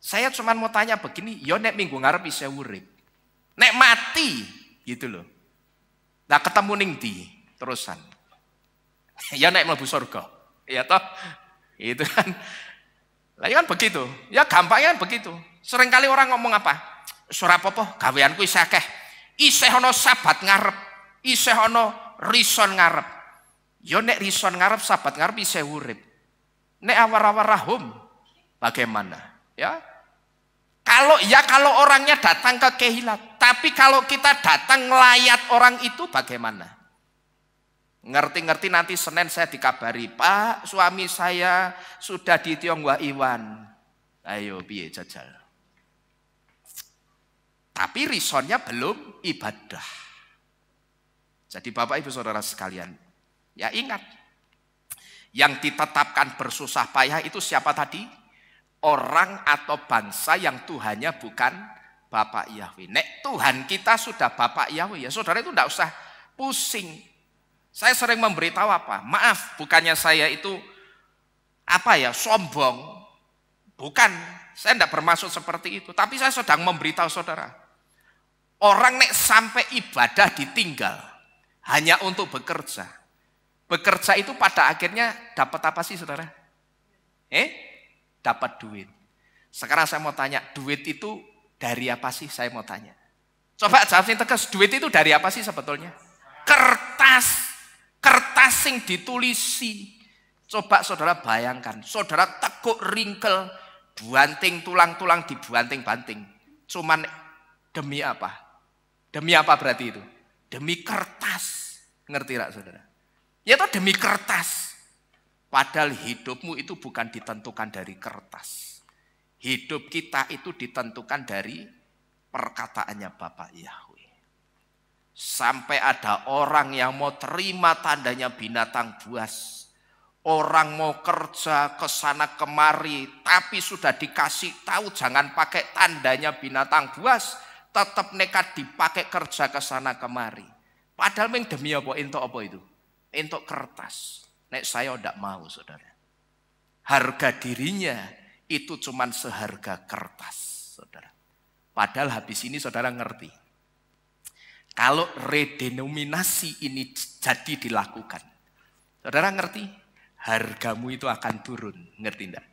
Saya cuma mau tanya begini, yo nek minggu ngarep isih urip. Nek mati gitu loh. Nah ketemu ning di terusan. Ya nek mlebu surga. Ya toh? Itu kan. Lah ya kan begitu. Ya gampangnya kan begitu. Seringkali orang ngomong apa? Ora apa-apa, gaweanku isih akeh. Isih ana sabat ngarep. Isih ana rison ngarep. Ya nek rison ngarep, sabat ngarep isih urip. Nek awar-awar rahum bagaimana? Ya. Kalau orangnya datang ke kehilat, tapi kalau kita datang ngelayat orang itu bagaimana? Ngerti-ngerti nanti Senin saya dikabari, Pak, suami saya sudah di Tionghoa Iwan. Ayo piye jajal. Tapi risonnya belum ibadah. Jadi Bapak Ibu Saudara sekalian, ya ingat, yang ditetapkan bersusah payah itu siapa tadi? Orang atau bangsa yang Tuhannya bukan Bapak Yahweh. Nek Tuhan kita sudah Bapak Yahweh, ya saudara itu tidak usah pusing. Saya sering memberitahu apa? Maaf, bukannya saya itu sombong. Bukan, saya tidak bermaksud seperti itu. Tapi saya sedang memberitahu saudara. Orang nek sampai ibadah ditinggal hanya untuk bekerja. Bekerja itu pada akhirnya dapat apa sih saudara? Dapat duit. Sekarang saya mau tanya, duit itu dari apa sih? Saya mau tanya. Coba jawabin tegas, duit itu dari apa sih sebetulnya? Kertas sing ditulisi. Coba saudara bayangkan, saudara tekuk ringkel, buanting tulang-tulang dibuanting-banting. Cuman demi apa? Demi apa berarti itu? Demi kertas. Ngerti tak saudara? Ya itu demi kertas. Padahal hidupmu itu bukan ditentukan dari kertas. Hidup kita itu ditentukan dari perkataannya Bapak Yahweh. Sampai ada orang yang mau terima tandanya binatang buas. Orang mau kerja ke sana kemari, tapi sudah dikasih tahu jangan pakai tandanya binatang buas, tetap nekat dipakai kerja ke sana kemari. Padahal meng demi apa? Entuk apa itu? Entuk kertas. Nek saya tidak mau, saudara. Harga dirinya itu cuman seharga kertas, saudara. Padahal habis ini saudara ngerti. Kalau redenominasi ini jadi dilakukan, saudara ngerti? Hargamu itu akan turun, ngerti enggak?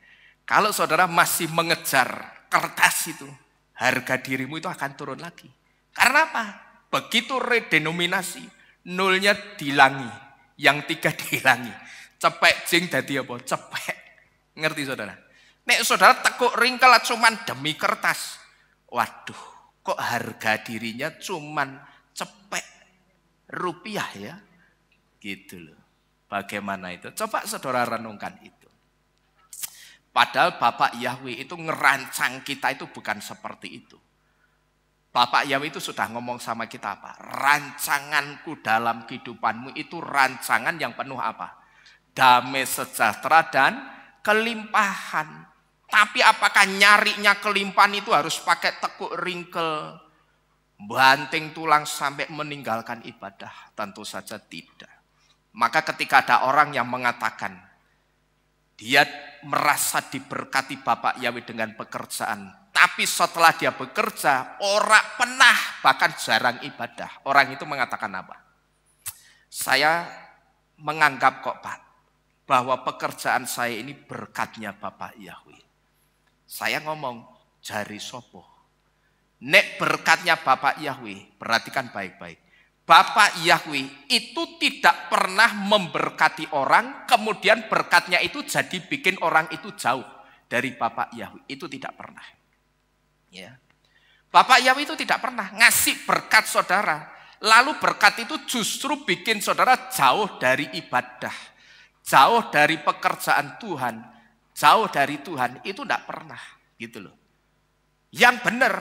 Kalau saudara masih mengejar kertas itu, harga dirimu itu akan turun lagi. Karena apa? Begitu redenominasi, nolnya dihilangi, yang 3 dihilangi. Cepek jing dadi apa? Cepek. Ngerti saudara? Nek saudara tekuk ringkel cuman demi kertas. Waduh, kok harga dirinya cuman cepek rupiah ya? Gitu loh. Bagaimana itu? Coba saudara renungkan itu. Padahal Bapak Yahweh itu ngerancang kita itu bukan seperti itu. Bapak Yahweh itu sudah ngomong sama kita apa? Rancanganku dalam kehidupanmu itu rancangan yang penuh apa? Damai sejahtera dan kelimpahan. Tapi apakah nyarinya kelimpahan itu harus pakai tekuk ringkel, banting tulang sampai meninggalkan ibadah? Tentu saja tidak. Maka ketika ada orang yang mengatakan dia merasa diberkati Bapak Yahweh dengan pekerjaan, tapi setelah dia bekerja orang pernah bahkan jarang ibadah, orang itu mengatakan apa? Saya menganggap kok Pak, bahwa pekerjaan saya ini berkatnya Bapak Yahweh. Saya ngomong, jari sopo. Nek berkatnya Bapak Yahweh, perhatikan baik-baik. Bapak Yahweh itu tidak pernah memberkati orang, kemudian berkatnya itu jadi bikin orang itu jauh dari Bapak Yahweh. Itu tidak pernah. Ya. Bapak Yahweh itu tidak pernah ngasih berkat saudara. Lalu berkat itu justru bikin saudara jauh dari ibadah. Jauh dari pekerjaan Tuhan. Jauh dari Tuhan. Itu tidak pernah. Gitu loh. Yang benar,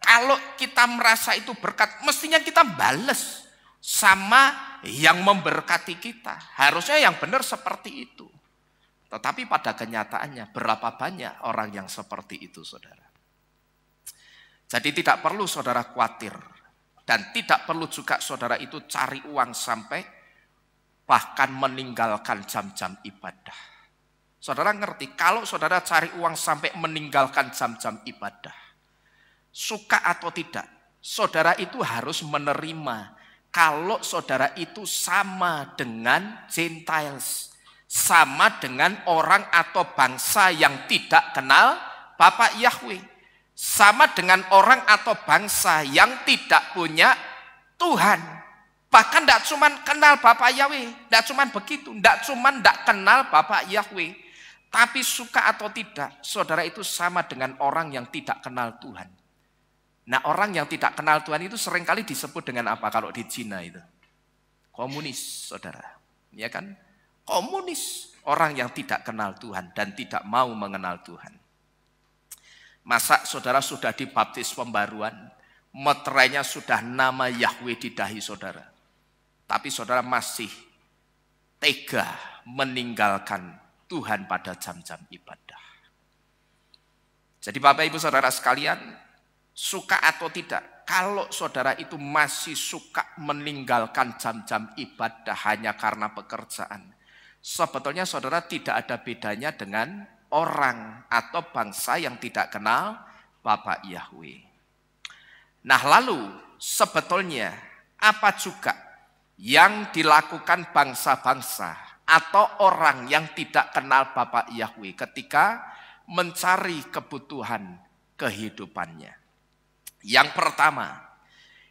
kalau kita merasa itu berkat, mestinya kita bales sama yang memberkati kita. Harusnya yang benar seperti itu. Tetapi pada kenyataannya berapa banyak orang yang seperti itu, saudara. Jadi tidak perlu saudara khawatir. Dan tidak perlu juga saudara itu cari uang sampai bahkan meninggalkan jam-jam ibadah. Saudara ngerti, kalau saudara cari uang sampai meninggalkan jam-jam ibadah, suka atau tidak, saudara itu harus menerima kalau saudara itu sama dengan Gentiles, sama dengan orang atau bangsa yang tidak kenal Bapak Yahweh, sama dengan orang atau bangsa yang tidak punya Tuhan. Bahkan tidak cuma kenal Bapak Yahweh, tidak cuma begitu, tidak cuma tidak kenal Bapak Yahweh, tapi suka atau tidak, saudara itu sama dengan orang yang tidak kenal Tuhan. Nah, orang yang tidak kenal Tuhan itu seringkali disebut dengan apa kalau di Cina itu? Komunis, saudara. Ya kan? Komunis. Orang yang tidak kenal Tuhan dan tidak mau mengenal Tuhan. Masa saudara sudah dibaptis pembaruan, meterainya sudah nama Yahweh di dahi saudara. Tapi saudara masih tega meninggalkan Tuhan pada jam-jam ibadah. Jadi Bapak Ibu Saudara sekalian, suka atau tidak, kalau saudara itu masih suka meninggalkan jam-jam ibadah hanya karena pekerjaan, sebetulnya saudara tidak ada bedanya dengan orang atau bangsa yang tidak kenal Bapak Yahweh. Nah lalu sebetulnya apa juga yang dilakukan bangsa-bangsa atau orang yang tidak kenal Bapak Yahweh ketika mencari kebutuhan kehidupannya? Yang pertama,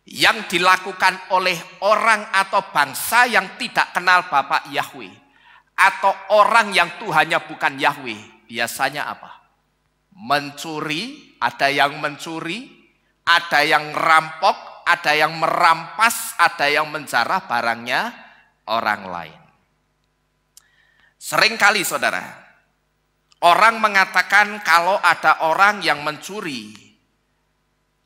yang dilakukan oleh orang atau bangsa yang tidak kenal Bapak Yahweh atau orang yang Tuhannya bukan Yahweh, biasanya apa? Mencuri, ada yang mencuri, ada yang ngerampok, ada yang merampas, ada yang menjarah barangnya orang lain. Seringkali saudara, orang mengatakan kalau ada orang yang mencuri,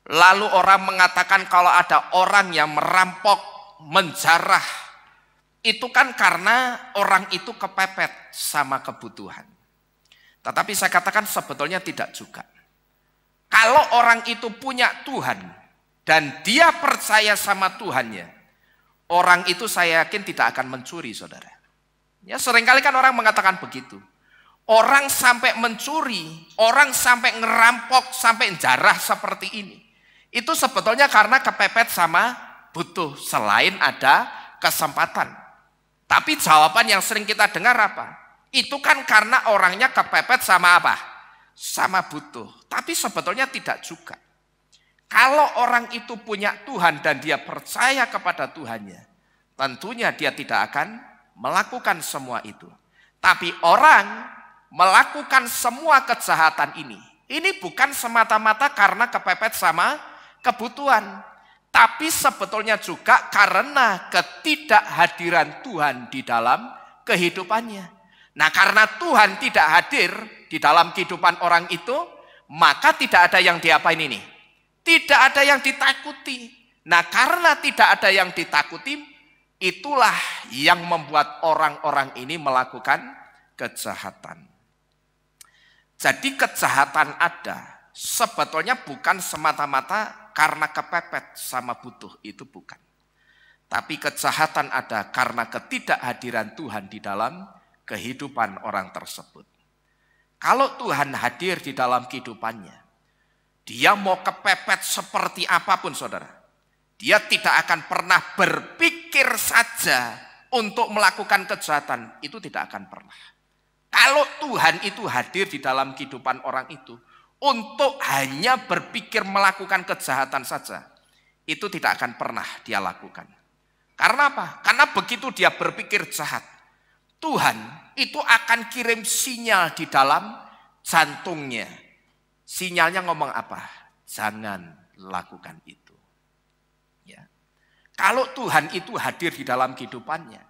lalu orang mengatakan kalau ada orang yang merampok, menjarah, itu kan karena orang itu kepepet sama kebutuhan. Tetapi saya katakan sebetulnya tidak juga. Kalau orang itu punya Tuhan dan dia percaya sama Tuhannya, orang itu saya yakin tidak akan mencuri, saudara. Ya, seringkali kan orang mengatakan begitu. Orang sampai mencuri, orang sampai ngerampok, sampai jarah seperti ini. Itu sebetulnya karena kepepet sama butuh, selain ada kesempatan. Tapi jawaban yang sering kita dengar apa? Itu kan karena orangnya kepepet sama apa? Sama butuh. Tapi sebetulnya tidak juga. Kalau orang itu punya Tuhan dan dia percaya kepada Tuhannya, tentunya dia tidak akan melakukan semua itu. Tapi orang melakukan semua kejahatan ini bukan semata-mata karena kepepet sama kebutuhan. Tapi sebetulnya juga karena ketidakhadiran Tuhan di dalam kehidupannya. Nah, karena Tuhan tidak hadir di dalam kehidupan orang itu, maka tidak ada yang diapain ini? Tidak ada yang ditakuti. Nah, karena tidak ada yang ditakuti, itulah yang membuat orang-orang ini melakukan kejahatan. Jadi kejahatan ada, sebetulnya bukan semata-mata karena kepepet sama butuh, itu bukan. Tapi kejahatan ada karena ketidakhadiran Tuhan di dalam kehidupan orang tersebut. Kalau Tuhan hadir di dalam kehidupannya, dia mau kepepet seperti apapun, saudara, dia tidak akan pernah berpikir saja untuk melakukan kejahatan, itu tidak akan pernah. Kalau Tuhan itu hadir di dalam kehidupan orang itu untuk hanya berpikir melakukan kejahatan saja, itu tidak akan pernah dia lakukan. Karena apa? Karena begitu dia berpikir jahat, Tuhan itu akan kirim sinyal di dalam jantungnya. Sinyalnya ngomong apa? Jangan lakukan itu. Ya. Kalau Tuhan itu hadir di dalam kehidupannya,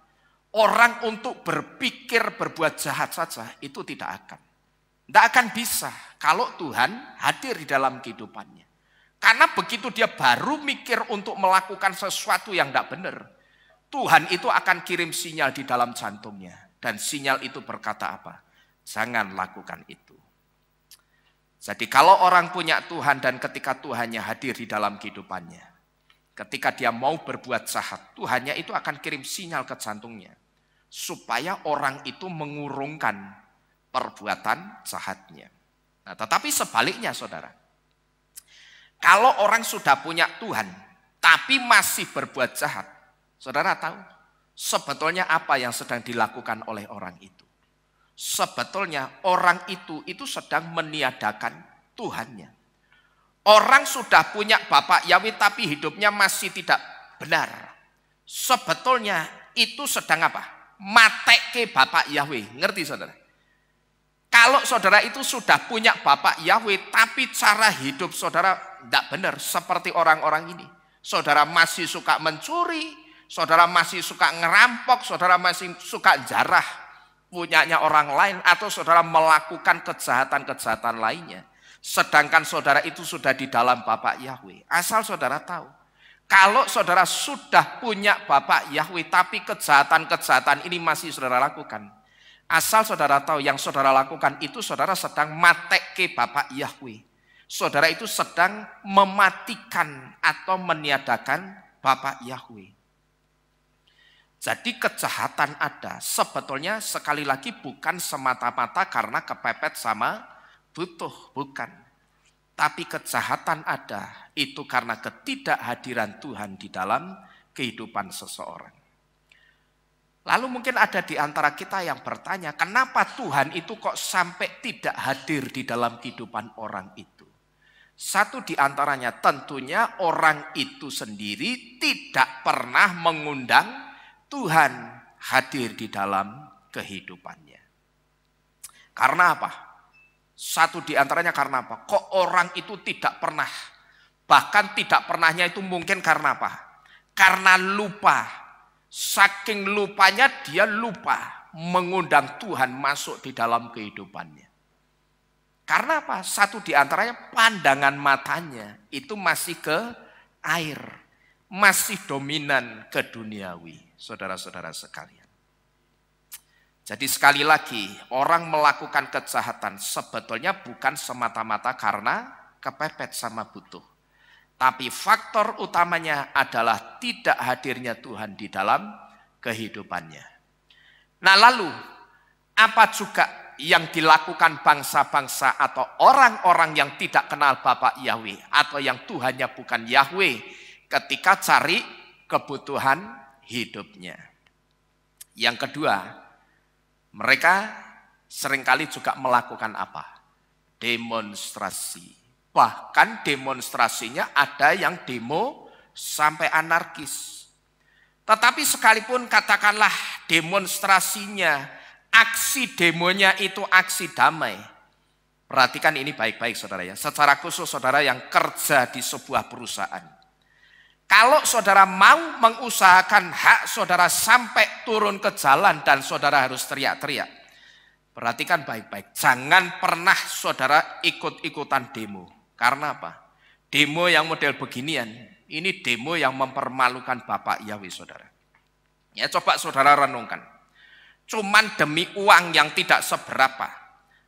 orang untuk berpikir berbuat jahat saja itu tidak akan. Tidak akan bisa kalau Tuhan hadir di dalam kehidupannya. Karena begitu dia baru mikir untuk melakukan sesuatu yang tidak benar, Tuhan itu akan kirim sinyal di dalam jantungnya. Dan sinyal itu berkata apa? Jangan lakukan itu. Jadi kalau orang punya Tuhan dan ketika Tuhannya hadir di dalam kehidupannya, ketika dia mau berbuat jahat, Tuhannya itu akan kirim sinyal ke jantungnya. Supaya orang itu mengurungkan perbuatan jahatnya. Nah, tetapi sebaliknya, saudara, kalau orang sudah punya Tuhan tapi masih berbuat jahat, saudara tahu sebetulnya apa yang sedang dilakukan oleh orang itu? Sebetulnya orang itu sedang meniadakan Tuhannya. Orang sudah punya Bapak Yahweh tapi hidupnya masih tidak benar. Sebetulnya itu sedang apa? Mateke Bapak Yahweh. Ngerti, saudara? Kalau saudara itu sudah punya Bapak Yahweh tapi cara hidup saudara tidak benar seperti orang-orang ini. Saudara masih suka mencuri, saudara masih suka ngerampok, saudara masih suka jarah punyanya orang lain, atau saudara melakukan kejahatan-kejahatan lainnya. Sedangkan saudara itu sudah di dalam Bapak Yahweh. Asal saudara tahu, kalau saudara sudah punya Bapak Yahweh tapi kejahatan-kejahatan ini masih saudara lakukan, asal saudara tahu yang saudara lakukan itu saudara sedang mateke Bapak Yahweh. Saudara itu sedang mematikan atau meniadakan Bapak Yahweh. Jadi kejahatan ada, sebetulnya sekali lagi bukan semata-mata karena kepepet sama butuh, bukan. Tapi kejahatan ada, itu karena ketidakhadiran Tuhan di dalam kehidupan seseorang. Lalu mungkin ada di antara kita yang bertanya, kenapa Tuhan itu kok sampai tidak hadir di dalam kehidupan orang itu? Satu di antaranya tentunya orang itu sendiri tidak pernah mengundang Tuhan hadir di dalam kehidupannya. Karena apa? Satu di antaranya karena apa? Kok orang itu tidak pernah, bahkan tidak pernahnya itu mungkin karena apa? Karena lupa. Saking lupanya dia lupa mengundang Tuhan masuk di dalam kehidupannya. Karena apa? Satu di antaranya pandangan matanya itu masih ke air. masih dominan ke duniawi, saudara-saudara sekalian. Jadi sekali lagi, orang melakukan kejahatan sebetulnya bukan semata-mata karena kepepet sama butuh. Tapi faktor utamanya adalah tidak hadirnya Tuhan di dalam kehidupannya. Nah lalu, apa juga yang dilakukan bangsa-bangsa atau orang-orang yang tidak kenal Bapa Yahweh atau yang Tuhannya bukan Yahweh ketika cari kebutuhan hidupnya? Yang kedua, mereka seringkali juga melakukan apa? Demonstrasi. Bahkan demonstrasinya ada yang demo sampai anarkis. Tetapi sekalipun katakanlah demonstrasinya, aksi demonya itu aksi damai. Perhatikan ini baik-baik saudara ya. Secara khusus saudara yang kerja di sebuah perusahaan. Kalau saudara mau mengusahakan hak saudara sampai turun ke jalan dan saudara harus teriak-teriak. Perhatikan baik-baik. Jangan pernah saudara ikut-ikutan demo. Karena apa? Demo yang model beginian, ini demo yang mempermalukan Bapak Yahweh saudara. Ya coba saudara renungkan. Cuman demi uang yang tidak seberapa,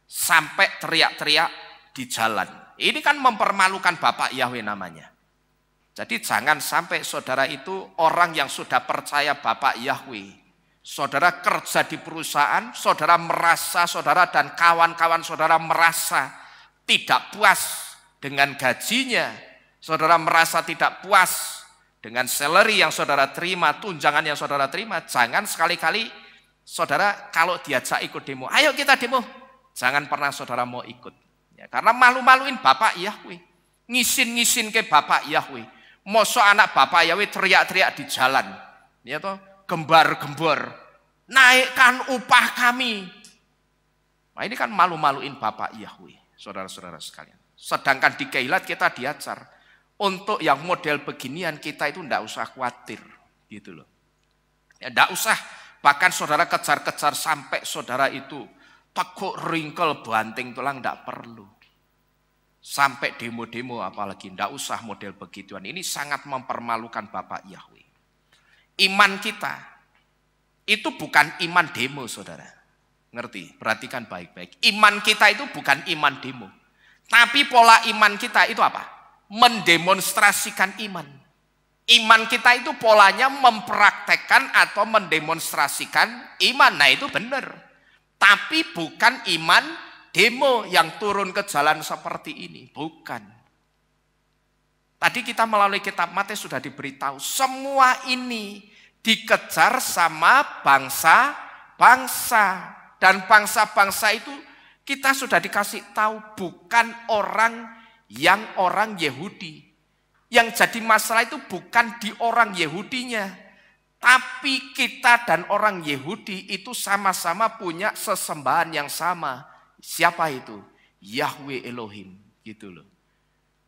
sampai teriak-teriak di jalan. Ini kan mempermalukan Bapak Yahweh namanya. Jadi jangan sampai saudara itu orang yang sudah percaya Bapak Yahweh. Saudara kerja di perusahaan, saudara merasa, saudara dan kawan-kawan saudara merasa tidak puas dengan gajinya, saudara merasa tidak puas dengan salary yang saudara terima, tunjangan yang saudara terima, jangan sekali-kali saudara kalau diajak ikut demo, ayo kita demo, jangan pernah saudara mau ikut. Ya, karena malu-maluin Bapak Yahweh, ngisin-ngisin ke Bapak Yahweh, mosok anak Bapak Yahweh teriak-teriak di jalan, ya toh, gembar-gembor, naikkan upah kami. Nah ini kan malu-maluin Bapak Yahweh, saudara-saudara sekalian. Sedangkan di Keilat kita diajar untuk yang model beginian kita itu tidak usah khawatir gitu loh. Ya tidak usah, bahkan saudara kejar-kejar sampai saudara itu tekuk ringkel banting tulang, tidak perlu. Sampai demo-demo apalagi tidak usah model begituan. Ini sangat mempermalukan Bapak Yahweh. Iman kita itu bukan iman demo saudara. Ngerti? Perhatikan baik-baik. Iman kita itu bukan iman demo. Tapi pola iman kita itu apa? Mendemonstrasikan iman. Iman kita itu polanya mempraktekkan atau mendemonstrasikan iman. Nah itu benar. Tapi bukan iman demo yang turun ke jalan seperti ini. Bukan. Tadi kita melalui kitab Matius sudah diberitahu. Semua ini dikejar sama bangsa-bangsa. Dan bangsa-bangsa itu kita sudah dikasih tahu bukan orang Yahudi. Yang jadi masalah itu bukan di orang Yahudinya. Tapi kita dan orang Yahudi itu sama-sama punya sesembahan yang sama. Siapa itu? Yahweh Elohim. Gitu loh.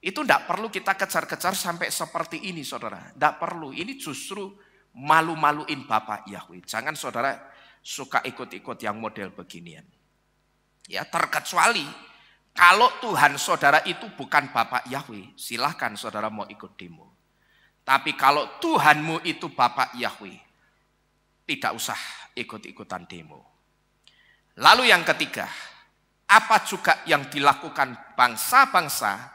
Itu tidak perlu kita kejar-kejar sampai seperti ini saudara. Tidak perlu. Ini justru malu-maluin Bapak Yahweh. Jangan saudara suka ikut-ikut yang model beginian. Ya, terkecuali kalau Tuhan saudara itu bukan Bapak Yahweh, silahkan saudara mau ikut demo. Tapi kalau Tuhanmu itu Bapak Yahweh, tidak usah ikut-ikutan demo. Lalu yang ketiga, apa juga yang dilakukan bangsa-bangsa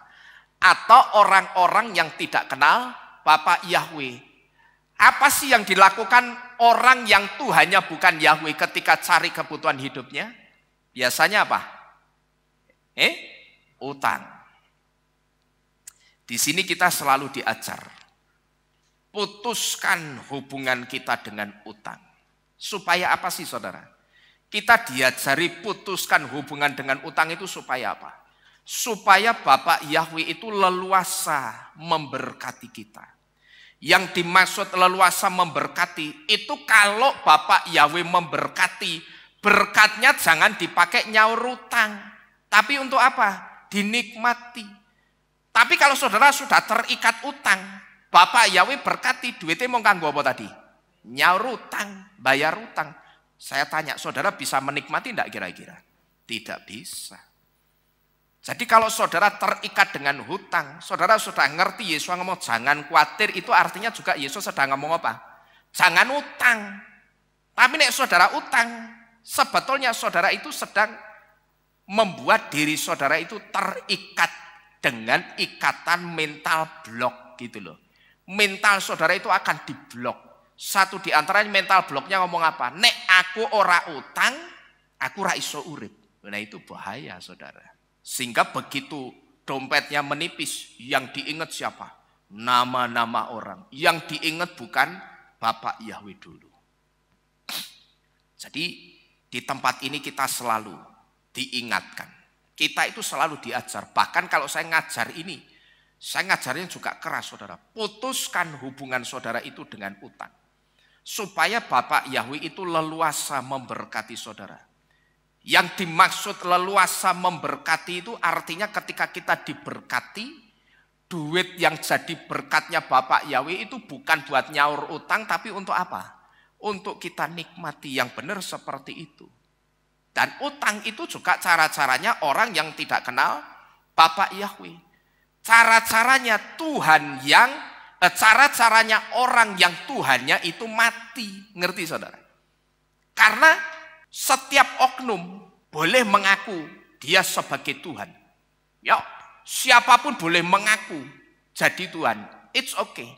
atau orang-orang yang tidak kenal Bapak Yahweh? Apa sih yang dilakukan orang yang Tuhannya bukan Yahweh ketika cari kebutuhan hidupnya? Biasanya apa? Utang. Di sini kita selalu diajar. Putuskan hubungan kita dengan utang. Supaya apa sih saudara? Kita diajari putuskan hubungan dengan utang itu supaya apa? Supaya Bapak Yahweh itu leluasa memberkati kita. Yang dimaksud leluasa memberkati itu kalau Bapak Yahweh memberkati, berkatnya jangan dipakai nyaur utang. Tapi untuk apa? Dinikmati. Tapi kalau saudara sudah terikat utang, Bapak Yahweh berkati, duitnya mau kanggo apa tadi? Nyaur utang, bayar utang. Saya tanya, saudara bisa menikmati enggak kira-kira? Tidak bisa. Jadi kalau saudara terikat dengan hutang, saudara sudah ngerti Yesus ngomong jangan khawatir, itu artinya juga Yesus sedang ngomong apa? Jangan utang. Tapi nek saudara utang, sebetulnya saudara itu sedang membuat diri saudara itu terikat dengan ikatan mental blok gitu loh. Mental saudara itu akan diblok. Satu di antaranya mental bloknya ngomong apa? Nek aku ora utang, aku ra iso urip. Nah itu bahaya saudara. Sehingga begitu dompetnya menipis, yang diingat siapa? Nama-nama orang. Yang diingat bukan Bapak Yahweh dulu. Jadi di tempat ini kita selalu diingatkan. Kita itu selalu diajar. Bahkan kalau saya ngajar ini, saya ngajarnya juga keras saudara. Putuskan hubungan saudara itu dengan utang. Supaya Bapak Yahweh itu leluasa memberkati saudara. Yang dimaksud leluasa memberkati itu artinya ketika kita diberkati, duit yang jadi berkatnya Bapak Yahweh itu bukan buat nyaur utang, tapi untuk apa? Untuk kita nikmati yang benar seperti itu. Dan utang itu juga cara-caranya orang yang tidak kenal Bapak Yahweh. Cara-caranya cara-caranya orang yang Tuhannya itu mati. Ngerti saudara? Karena setiap oknum boleh mengaku dia sebagai Tuhan. Ya, siapapun boleh mengaku jadi Tuhan. It's okay.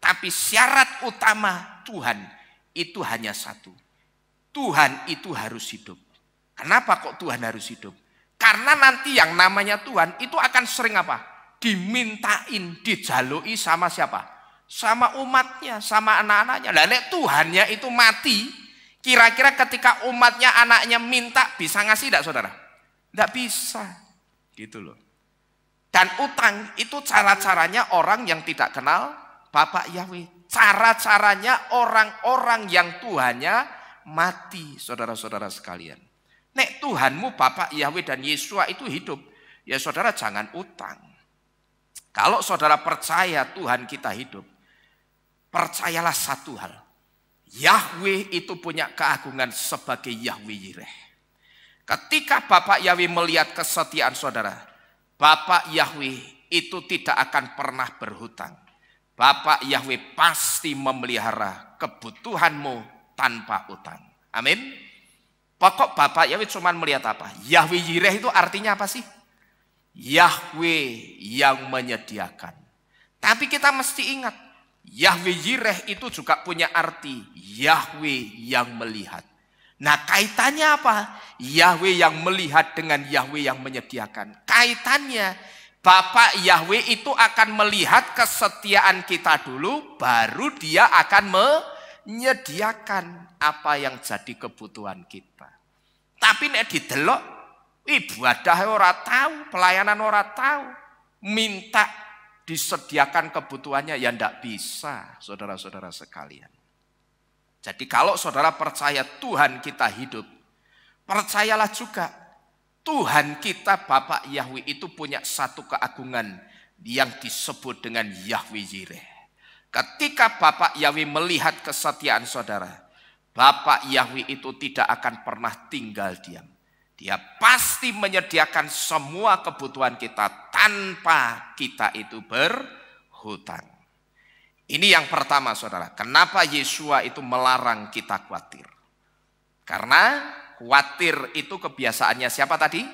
Tapi syarat utama Tuhan itu hanya satu. Tuhan itu harus hidup. Kenapa kok Tuhan harus hidup? Karena nanti yang namanya Tuhan itu akan sering apa? Dimintain, dijalui sama siapa? Sama umatnya, sama anak-anaknya. Lah nek Tuhannya itu mati, kira-kira ketika umatnya, anaknya minta, bisa ngasih tidak saudara? Tidak bisa. Gitu loh. Dan utang itu cara-caranya orang yang tidak kenal Bapak Yahweh. Cara-caranya orang-orang yang Tuhannya mati, saudara-saudara sekalian. Nek Tuhanmu Bapak Yahweh dan Yesua itu hidup, ya saudara jangan utang. Kalau saudara percaya Tuhan kita hidup, percayalah satu hal. Yahweh itu punya keagungan sebagai Yahweh Yireh. Ketika Bapak Yahweh melihat kesetiaan saudara, Bapak Yahweh itu tidak akan pernah berhutang. Bapak Yahweh pasti memelihara kebutuhanmu tanpa utang. Amin. Pokok Bapak Yahweh cuma melihat apa? Yahweh Yireh itu artinya apa sih? Yahweh yang menyediakan. Tapi kita mesti ingat, Yahweh Yireh itu juga punya arti Yahweh yang melihat. Nah kaitannya apa? Yahweh yang melihat dengan Yahweh yang menyediakan. Kaitannya Bapak Yahweh itu akan melihat kesetiaan kita dulu, baru dia akan menyediakan apa yang jadi kebutuhan kita. Tapi nek didelok, ibadah ora tahu, pelayanan ora tahu, minta disediakan kebutuhannya ya ndak bisa, saudara-saudara sekalian. Jadi kalau saudara percaya Tuhan kita hidup, percayalah juga Tuhan kita Bapak Yahweh itu punya satu keagungan yang disebut dengan Yahweh Yireh. Ketika Bapak Yahweh melihat kesetiaan saudara, Bapak Yahweh itu tidak akan pernah tinggal diam. Dia pasti menyediakan semua kebutuhan kita tanpa kita itu berhutang. Ini yang pertama saudara. Kenapa Yesua itu melarang kita khawatir? Karena khawatir itu kebiasaannya siapa tadi?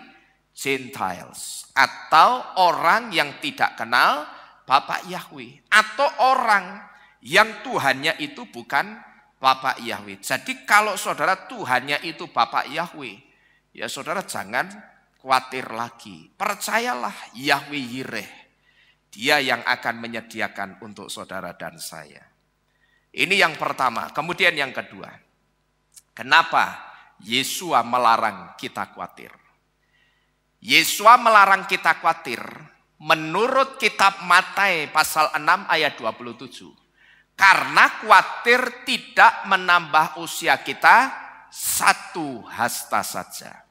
Gentiles. Atau orang yang tidak kenal Bapak Yahweh. Atau orang yang Tuhannya itu bukan Bapak Yahweh. Jadi kalau saudara Tuhannya itu Bapak Yahweh, ya saudara jangan khawatir lagi. Percayalah Yahweh Yireh. Dia yang akan menyediakan untuk saudara dan saya. Ini yang pertama. Kemudian yang kedua. Kenapa Yesua melarang kita khawatir? Yesua melarang kita khawatir menurut kitab Matius pasal 6 ayat 27. Karena khawatir tidak menambah usia kita satu hasta saja.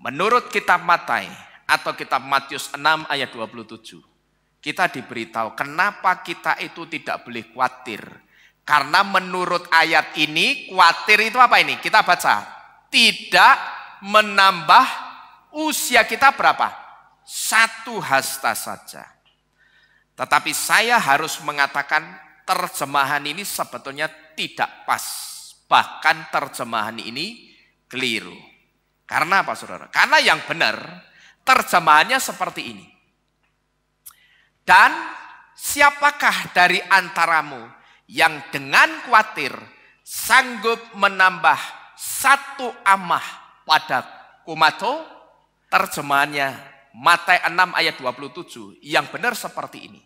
Menurut kitab Matius atau kitab Matius 6 ayat 27, kita diberitahu kenapa kita itu tidak boleh khawatir. Karena menurut ayat ini, khawatir itu apa ini? Kita baca, tidak menambah Usia kita berapa? 1 hasta saja. Tetapi saya harus mengatakan terjemahan ini sebetulnya tidak pas. Bahkan terjemahan ini keliru. Karena apa saudara? Karena yang benar terjemahannya seperti ini. Dan siapakah dari antaramu yang dengan khawatir sanggup menambah 1 amah pada kumato? Terjemahannya Matius 6 ayat 27 yang benar seperti ini.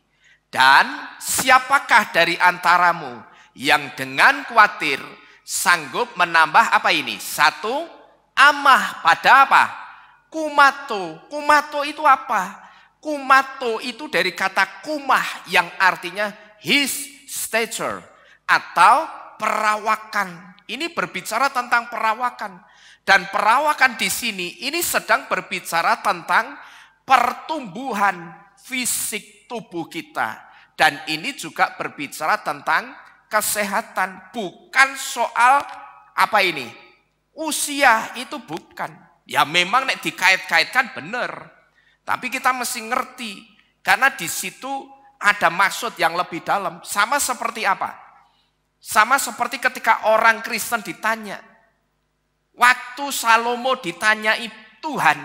Dan siapakah dari antaramu yang dengan khawatir sanggup menambah apa ini? 1 amah pada apa? Kumato. Kumato itu apa? Kumato itu dari kata kumah yang artinya his stature atau perawakan. Ini berbicara tentang perawakan. Dan perawakan di sini ini sedang berbicara tentang pertumbuhan fisik tubuh kita. Dan ini juga berbicara tentang kesehatan. Bukan soal apa ini? Usia itu bukan. Ya memang nek dikait-kaitkan benar. Tapi kita mesti ngerti. Karena di situ ada maksud yang lebih dalam. Sama seperti apa? Sama seperti ketika orang Kristen ditanya. Waktu Salomo ditanyai Tuhan,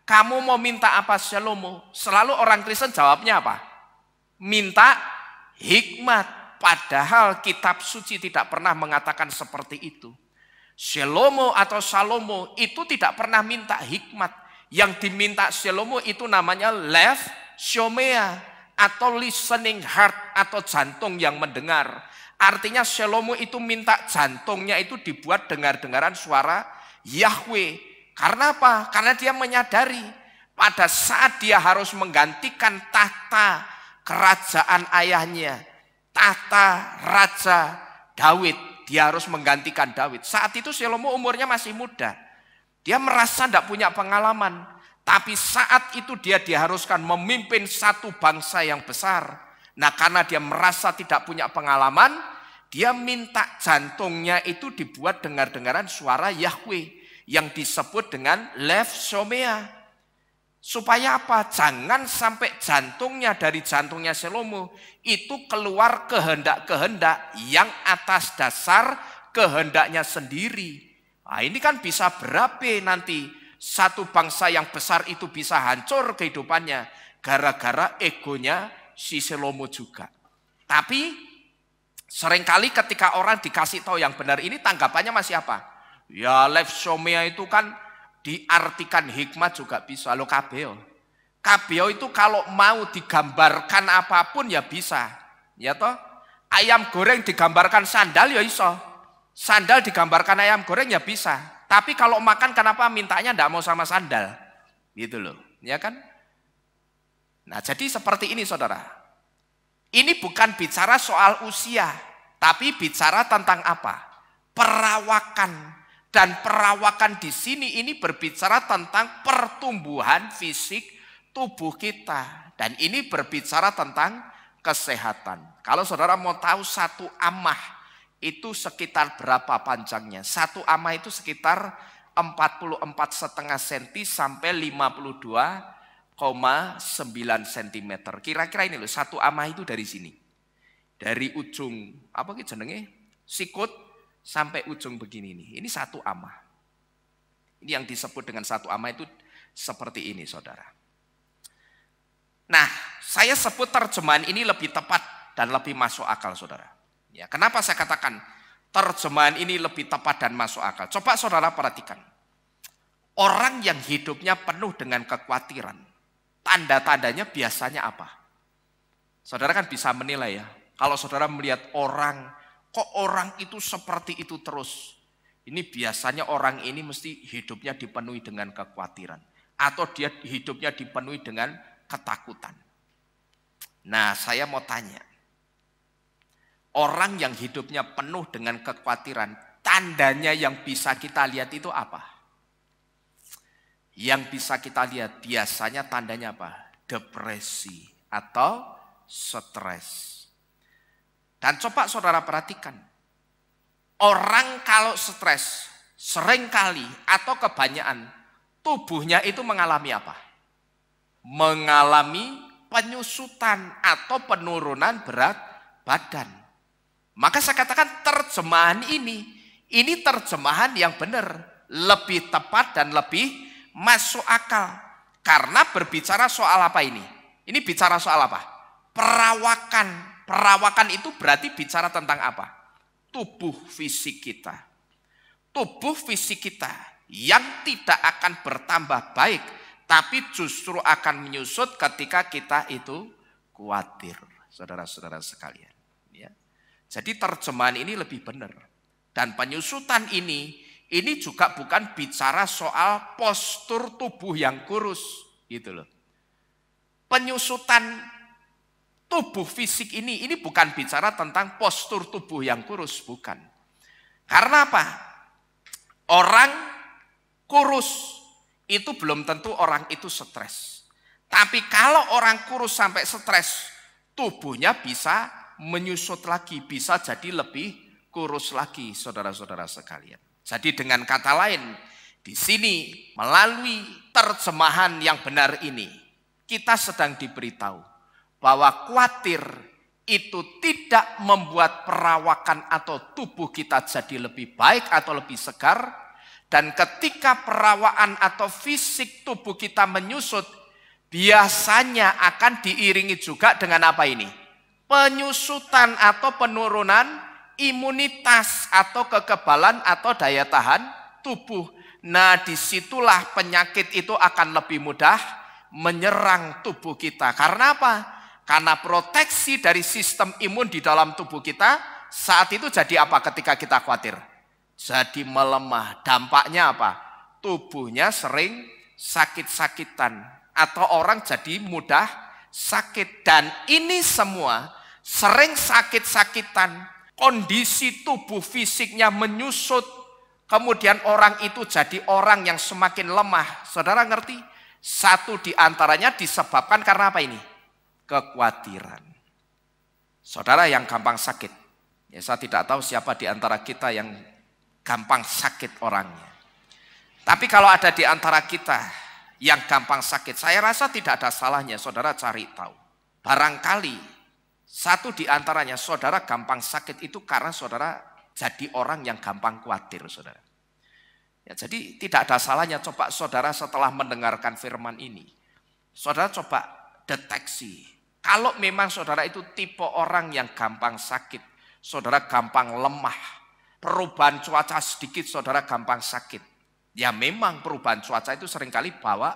kamu mau minta apa Salomo? Selalu orang Kristen jawabnya apa? Minta hikmat. Padahal kitab suci tidak pernah mengatakan seperti itu. Salomo atau Salomo itu tidak pernah minta hikmat. Yang diminta Salomo itu namanya lev shomea atau listening heart atau jantung yang mendengar. Artinya Salomo itu minta jantungnya itu dibuat dengar-dengaran suara Yahweh. Karena apa? Karena dia menyadari pada saat dia harus menggantikan tahta kerajaan ayahnya, tahta Raja Daud, dia harus menggantikan Daud. Saat itu Salomo umurnya masih muda. Dia merasa tidak punya pengalaman. Tapi saat itu dia diharuskan memimpin satu bangsa yang besar. Nah karena dia merasa tidak punya pengalaman, dia minta jantungnya itu dibuat dengar-dengaran suara Yahweh yang disebut dengan lev shomea. Supaya apa? Jangan sampai jantungnya dari jantungnya Salomo itu keluar kehendak-kehendak yang atas dasar kehendaknya sendiri. Nah ini kan bisa berabe nanti satu bangsa yang besar itu bisa hancur kehidupannya gara-gara egonya si Salomo juga. Tapi seringkali ketika orang dikasih tahu yang benar ini tanggapannya masih apa? Ya lev shomea itu kan diartikan hikmat juga bisa. Lo kabeo. Kabeo itu kalau mau digambarkan apapun ya bisa. Ya toh? Ayam goreng digambarkan sandal ya iso. Sandal digambarkan ayam goreng ya bisa. Tapi kalau makan kenapa mintanya enggak mau sama sandal? Gitu loh. Ya kan? Nah jadi seperti ini saudara. Ini bukan bicara soal usia, tapi bicara tentang apa? Perawakan. Dan perawakan di sini ini berbicara tentang pertumbuhan fisik tubuh kita. Dan ini berbicara tentang kesehatan. Kalau saudara mau tahu 1 amah itu sekitar berapa panjangnya? 1 amah itu sekitar 44,5 cm sampai 52,9 cm. Kira-kira ini loh, 1 amah itu dari sini. Dari ujung, apa gitu jenenge? Sikut sampai ujung begini nih. Ini 1 amah. Ini yang disebut dengan 1 amah itu seperti ini saudara. Nah, saya sebut terjemahan ini lebih tepat dan lebih masuk akal saudara. Ya, kenapa saya katakan terjemahan ini lebih tepat dan masuk akal? Coba saudara perhatikan. Orang yang hidupnya penuh dengan kekhawatiran, tanda-tandanya biasanya apa? Saudara kan bisa menilai ya. Kalau saudara melihat orang, kok orang itu seperti itu terus? Ini biasanya orang ini mesti hidupnya dipenuhi dengan kekhawatiran. Atau dia hidupnya dipenuhi dengan ketakutan. Nah saya mau tanya. Orang yang hidupnya penuh dengan kekhawatiran, tandanya yang bisa kita lihat itu apa? Yang bisa kita lihat biasanya tandanya apa? Depresi atau stres. Dan coba saudara perhatikan. Orang kalau stres seringkali atau kebanyakan tubuhnya itu mengalami apa? Mengalami penyusutan atau penurunan berat badan. Maka saya katakan terjemahan ini terjemahan yang benar, lebih tepat dan lebih masuk akal. Karena berbicara soal apa ini? Ini bicara soal apa? Perawakan. Perawakan itu berarti bicara tentang apa? Tubuh fisik kita. Tubuh fisik kita yang tidak akan bertambah baik, tapi justru akan menyusut ketika kita itu khawatir. Saudara-saudara sekalian. Ya. Jadi terjemahan ini lebih benar. Dan penyusutan ini juga bukan bicara soal postur tubuh yang kurus. Gitu loh. Penyusutan tubuh fisik ini bukan bicara tentang postur tubuh yang kurus, bukan. Karena apa? Orang kurus itu belum tentu orang itu stres. Tapi kalau orang kurus sampai stres, tubuhnya bisa menyusut lagi, bisa jadi lebih kurus lagi, saudara-saudara sekalian. Jadi dengan kata lain, di sini melalui terjemahan yang benar ini, kita sedang diberitahu bahwa khawatir itu tidak membuat perawakan atau tubuh kita jadi lebih baik atau lebih segar. Dan ketika perawaan atau fisik tubuh kita menyusut, biasanya akan diiringi juga dengan apa ini? Penyusutan atau penurunan imunitas atau kekebalan atau daya tahan tubuh. Nah, disitulah penyakit itu akan lebih mudah menyerang tubuh kita. Karena apa? Karena proteksi dari sistem imun di dalam tubuh kita saat itu jadi apa ketika kita khawatir? Jadi melemah. Dampaknya apa? Tubuhnya sering sakit-sakitan atau orang jadi mudah sakit. Dan ini semua sering sakit-sakitan, kondisi tubuh fisiknya menyusut, kemudian orang itu jadi orang yang semakin lemah. Saudara ngerti? Satu di antaranya disebabkan karena apa ini? Kekhawatiran. Saudara yang gampang sakit. Ya, saya tidak tahu siapa di antara kita yang gampang sakit orangnya. Tapi kalau ada di antara kita yang gampang sakit, saya rasa tidak ada salahnya saudara cari tahu. Barangkali satu di antaranya saudara gampang sakit itu karena saudara jadi orang yang gampang khawatir, saudara. Ya, jadi tidak ada salahnya coba saudara setelah mendengarkan firman ini, saudara coba deteksi. Kalau memang saudara itu tipe orang yang gampang sakit, saudara gampang lemah, perubahan cuaca sedikit saudara gampang sakit. Ya memang perubahan cuaca itu seringkali bawa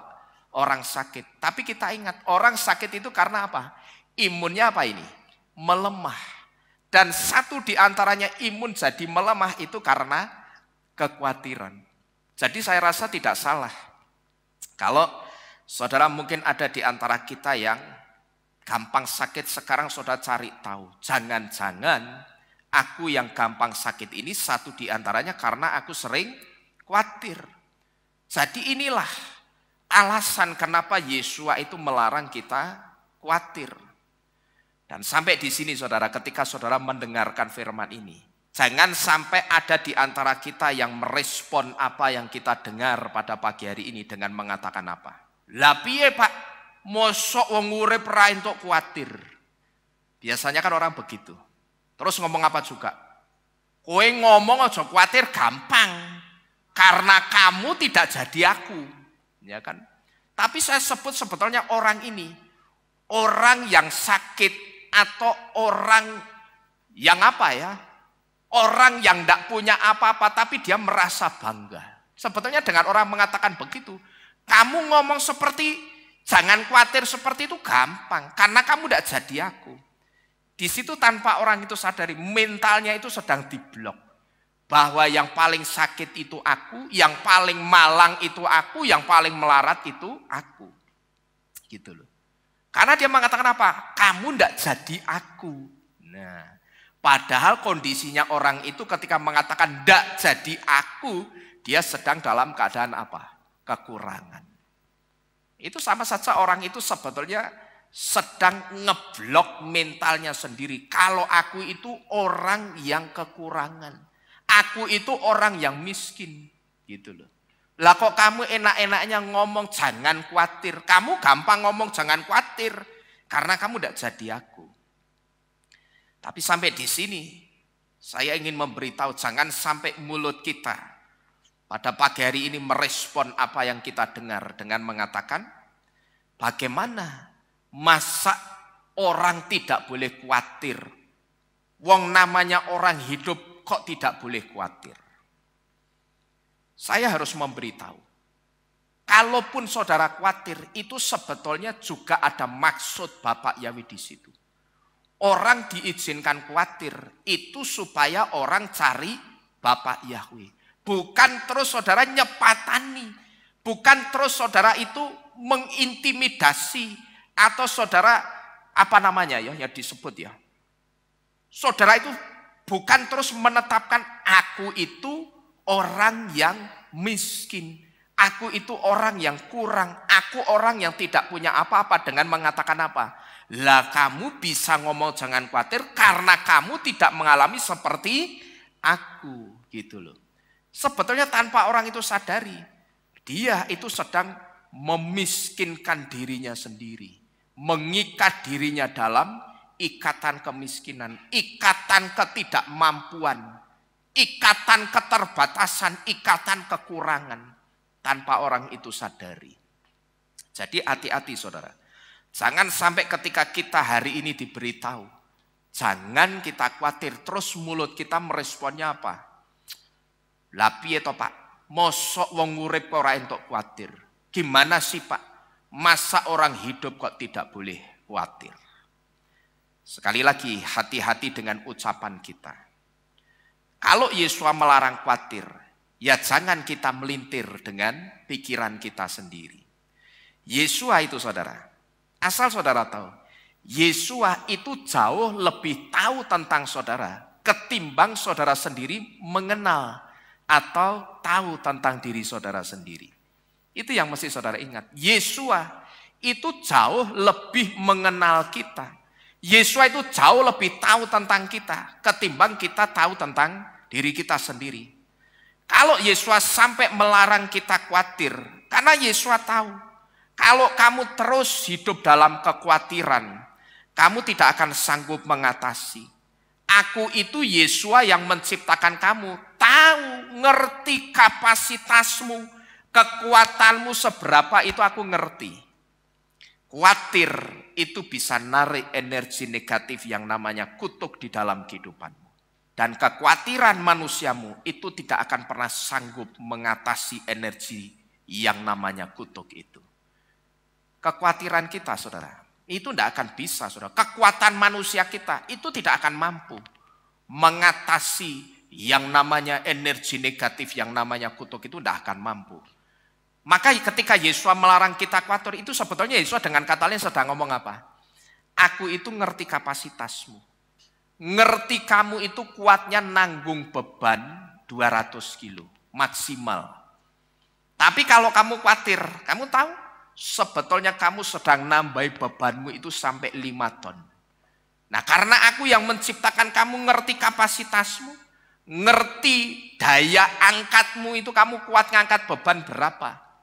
orang sakit. Tapi kita ingat orang sakit itu karena apa? Imunnya apa ini? Melemah. Dan satu di antaranya imun jadi melemah itu karena kekhawatiran. Jadi saya rasa tidak salah. Kalau saudara mungkin ada di antara kita yang gampang sakit, sekarang saudara cari tahu. Jangan-jangan aku yang gampang sakit ini satu di antaranya karena aku sering khawatir. Jadi inilah alasan kenapa Yesua itu melarang kita khawatir. Dan sampai di sini saudara, ketika saudara mendengarkan firman ini, jangan sampai ada di antara kita yang merespon apa yang kita dengar pada pagi hari ini dengan mengatakan apa? Lah piye Pak, mosok wong urip ra entuk khawatir. Biasanya kan orang begitu. Terus ngomong apa juga? Kowe ngomong aja khawatir gampang. Karena kamu tidak jadi aku. Ya kan? Tapi saya sebut sebetulnya orang ini. Orang yang sakit atau orang yang apa ya? Orang yang tidak punya apa-apa tapi dia merasa bangga. Sebetulnya dengan orang mengatakan begitu. Kamu ngomong seperti jangan khawatir seperti itu gampang. Karena kamu tidak jadi aku. Di situ tanpa orang itu sadari, mentalnya itu sedang diblok. Bahwa yang paling sakit itu aku, yang paling malang itu aku, yang paling melarat itu aku. Gitu loh. Karena dia mengatakan apa? Kamu tidak jadi aku. Nah, padahal kondisinya orang itu ketika mengatakan tidak jadi aku, dia sedang dalam keadaan apa? Kekurangan. Itu sama saja orang itu sebetulnya sedang ngeblok mentalnya sendiri. Kalau aku itu orang yang kekurangan. Aku itu orang yang miskin. Gitu loh. Lah kok kamu enak-enaknya ngomong jangan khawatir. Kamu gampang ngomong jangan khawatir karena kamu tidak jadi aku. Tapi sampai di sini saya ingin memberitahu jangan sampai mulut kita pada pagi hari ini merespon apa yang kita dengar dengan mengatakan bagaimana masa orang tidak boleh khawatir. Wong namanya orang hidup kok tidak boleh khawatir. Saya harus memberitahu, kalaupun saudara khawatir, itu sebetulnya juga ada maksud Bapak Yahweh di situ. Orang diizinkan khawatir, itu supaya orang cari Bapak Yahweh. Bukan terus saudara nyepatani, bukan terus saudara itu mengintimidasi, atau saudara, apa namanya ya, yang disebut ya. Saudara itu bukan terus menetapkan aku itu orang yang miskin, aku itu orang yang kurang, aku orang yang tidak punya apa-apa dengan mengatakan apa? Lah kamu bisa ngomong jangan khawatir karena kamu tidak mengalami seperti aku gitu loh. Sebetulnya tanpa orang itu sadari, dia itu sedang memiskinkan dirinya sendiri, mengikat dirinya dalam ikatan kemiskinan, ikatan ketidakmampuan, ikatan keterbatasan, ikatan kekurangan tanpa orang itu sadari. Jadi hati-hati saudara. Jangan sampai ketika kita hari ini diberitahu, jangan kita khawatir, terus mulut kita meresponnya apa? Lah piye to Pak? Mosok wong urip ora entuk khawatir. Gimana sih Pak? Masa orang hidup kok tidak boleh khawatir? Sekali lagi hati-hati dengan ucapan kita. Kalau Yesus melarang khawatir, ya jangan kita melintir dengan pikiran kita sendiri. Yesus itu saudara, asal saudara tahu, Yesus itu jauh lebih tahu tentang saudara ketimbang saudara sendiri mengenal atau tahu tentang diri saudara sendiri. Itu yang mesti saudara ingat. Yesus itu jauh lebih mengenal kita. Yesus itu jauh lebih tahu tentang kita ketimbang kita tahu tentang diri kita sendiri. Kalau Yesus sampai melarang kita khawatir, karena Yesus tahu kalau kamu terus hidup dalam kekhawatiran, kamu tidak akan sanggup mengatasi. Aku itu Yesus yang menciptakan kamu, tahu, ngerti kapasitasmu, kekuatanmu seberapa itu aku ngerti. Khawatir itu bisa narik energi negatif yang namanya kutuk di dalam kehidupanmu. Dan kekhawatiran manusiamu itu tidak akan pernah sanggup mengatasi energi yang namanya kutuk itu. Kekhawatiran kita saudara, itu tidak akan bisa saudara. Kekuatan manusia kita itu tidak akan mampu mengatasi yang namanya energi negatif yang namanya kutuk itu tidak akan mampu. Maka ketika Yesus melarang kita khawatir, itu sebetulnya Yesus dengan kata lain sedang ngomong apa? Aku itu ngerti kapasitasmu. Ngerti kamu itu kuatnya nanggung beban 200 kilo maksimal. Tapi kalau kamu khawatir, kamu tahu sebetulnya kamu sedang nambahi bebanmu itu sampai 5 ton. Nah karena aku yang menciptakan kamu ngerti kapasitasmu, ngerti daya angkatmu itu kamu kuat ngangkat beban berapa.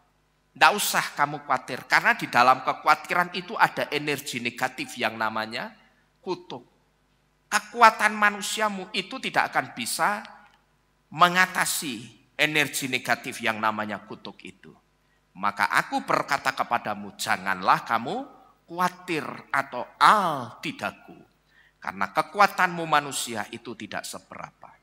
Tidak usah kamu khawatir, karena di dalam kekhawatiran itu ada energi negatif yang namanya kutuk. Kekuatan manusiamu itu tidak akan bisa mengatasi energi negatif yang namanya kutuk itu. Maka aku berkata kepadamu, janganlah kamu khawatir atau tidakku. Karena kekuatanmu manusia itu tidak seberapa.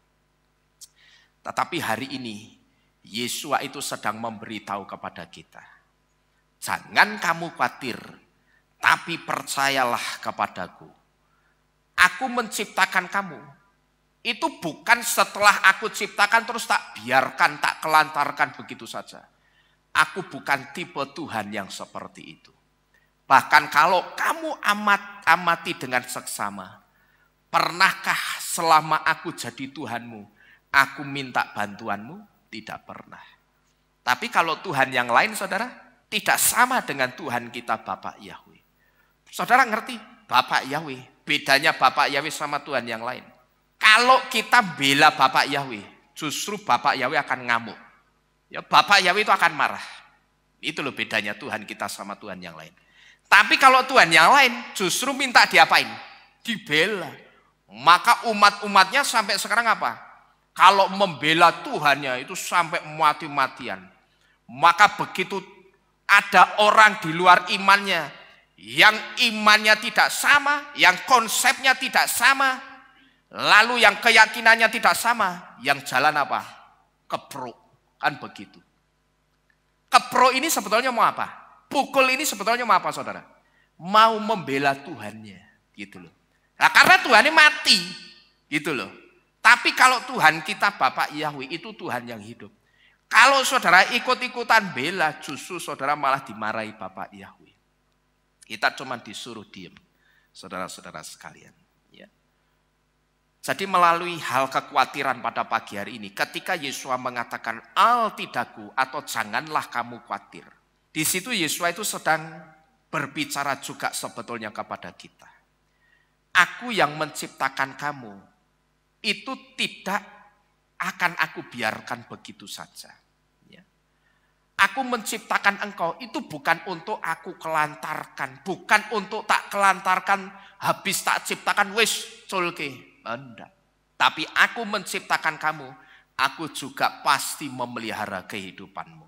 Tetapi hari ini, Yesus itu sedang memberitahu kepada kita. Jangan kamu khawatir, tapi percayalah kepadaku. Aku menciptakan kamu. Itu bukan setelah aku ciptakan terus tak biarkan, tak kelantarkan begitu saja. Aku bukan tipe Tuhan yang seperti itu. Bahkan kalau kamu amati dengan seksama, pernahkah selama aku jadi Tuhanmu, aku minta bantuanmu? Tidak pernah. Tapi kalau Tuhan yang lain saudara, tidak sama dengan Tuhan kita Bapak Yahweh. Saudara ngerti Bapak Yahweh, bedanya Bapak Yahweh sama Tuhan yang lain. Kalau kita bela Bapak Yahweh, justru Bapak Yahweh akan ngamuk. Ya, Bapak Yahweh itu akan marah. Itu loh bedanya Tuhan kita sama Tuhan yang lain. Tapi kalau Tuhan yang lain justru minta diapain? Dibela. Maka umat-umatnya sampai sekarang apa? Kalau membela Tuhannya itu sampai mati-matian. Maka begitu ada orang di luar imannya, yang imannya tidak sama, yang konsepnya tidak sama, lalu yang keyakinannya tidak sama, yang jalan apa? Keprok. Kan begitu. Keprok ini sebetulnya mau apa? Pukul ini sebetulnya mau apa, saudara? Mau membela Tuhannya, gitu loh. Nah, karena Tuhannya mati, gitu loh. Tapi kalau Tuhan kita Bapak Yahweh itu Tuhan yang hidup. Kalau saudara ikut-ikutan bela, justru saudara malah dimarahi Bapak Yahweh. Kita cuma disuruh diam, saudara-saudara sekalian. Ya. Jadi melalui hal kekhawatiran pada pagi hari ini, ketika Yesua mengatakan al tidakku atau janganlah kamu khawatir. Di situ Yesua itu sedang berbicara juga sebetulnya kepada kita. Aku yang menciptakan kamu, itu tidak akan aku biarkan begitu saja. Ya. Aku menciptakan engkau itu bukan untuk aku kelantarkan, bukan untuk tak kelantarkan habis tak ciptakan wis culke, enggak. Tapi aku menciptakan kamu, aku juga pasti memelihara kehidupanmu.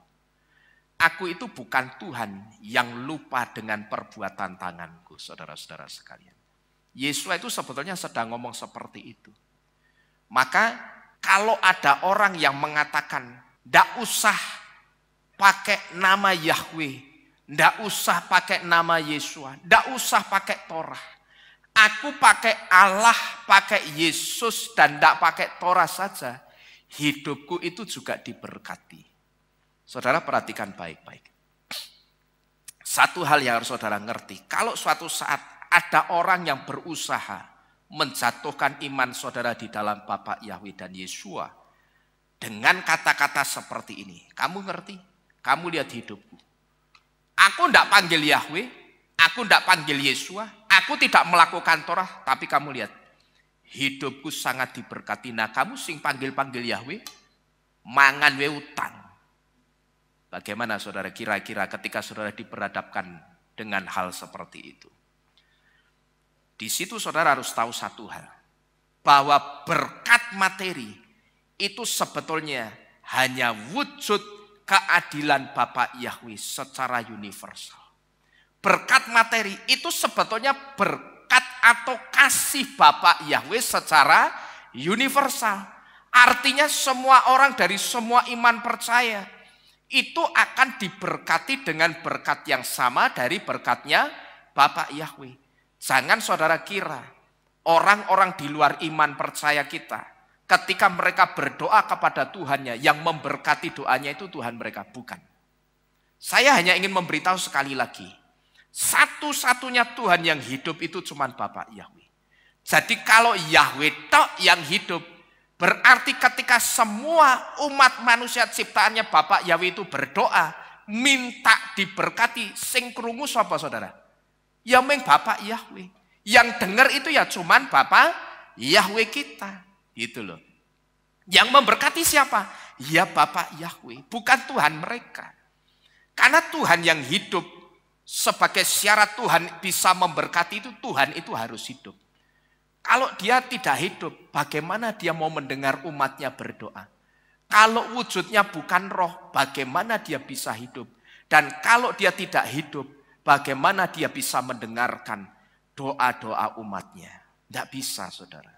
Aku itu bukan Tuhan yang lupa dengan perbuatan tanganku, saudara-saudara sekalian. Yesus itu sebetulnya sedang ngomong seperti itu. Maka kalau ada orang yang mengatakan, ndak usah pakai nama Yahweh, ndak usah pakai nama Yesua, ndak usah pakai Torah. Aku pakai Allah, pakai Yesus dan ndak pakai Torah saja, hidupku itu juga diberkati. Saudara perhatikan baik-baik. Satu hal yang harus saudara ngerti, kalau suatu saat ada orang yang berusaha menjatuhkan iman saudara di dalam Bapak Yahweh dan Yesua dengan kata-kata seperti ini. Kamu ngerti? Kamu lihat hidupku. Aku tidak panggil Yahweh, aku tidak panggil Yesua, aku tidak melakukan Torah, tapi kamu lihat hidupku sangat diberkati. Nah, kamu sing panggil-panggil Yahweh, mangan we utang. Bagaimana saudara kira-kira ketika saudara diperhadapkan dengan hal seperti itu? Di situ saudara harus tahu satu hal, bahwa berkat materi itu sebetulnya hanya wujud keadilan Bapak Yahweh secara universal. Berkat materi itu sebetulnya berkat atau kasih Bapak Yahweh secara universal. Artinya semua orang dari semua iman percaya itu akan diberkati dengan berkat yang sama dari berkatnya Bapak Yahweh. Jangan saudara kira orang-orang di luar iman percaya kita, ketika mereka berdoa kepada Tuhannya, yang memberkati doanya itu Tuhan mereka, bukan. Saya hanya ingin memberitahu sekali lagi, satu-satunya Tuhan yang hidup itu cuma Bapak Yahweh. Jadi kalau Yahweh tok yang hidup, berarti ketika semua umat manusia ciptaannya Bapak Yahweh itu berdoa, minta diberkati, sing krungu sapa saudara? Ya meng Bapak Yahweh. Yang dengar itu ya cuman Bapak Yahweh kita. Gitu loh. Yang memberkati siapa? Ya Bapak Yahweh. Bukan Tuhan mereka. Karena Tuhan yang hidup sebagai syarat Tuhan bisa memberkati itu, Tuhan itu harus hidup. Kalau dia tidak hidup, bagaimana dia mau mendengar umatnya berdoa? Kalau wujudnya bukan roh, bagaimana dia bisa hidup? Dan kalau dia tidak hidup, bagaimana dia bisa mendengarkan doa-doa umatnya? Tidak bisa, saudara.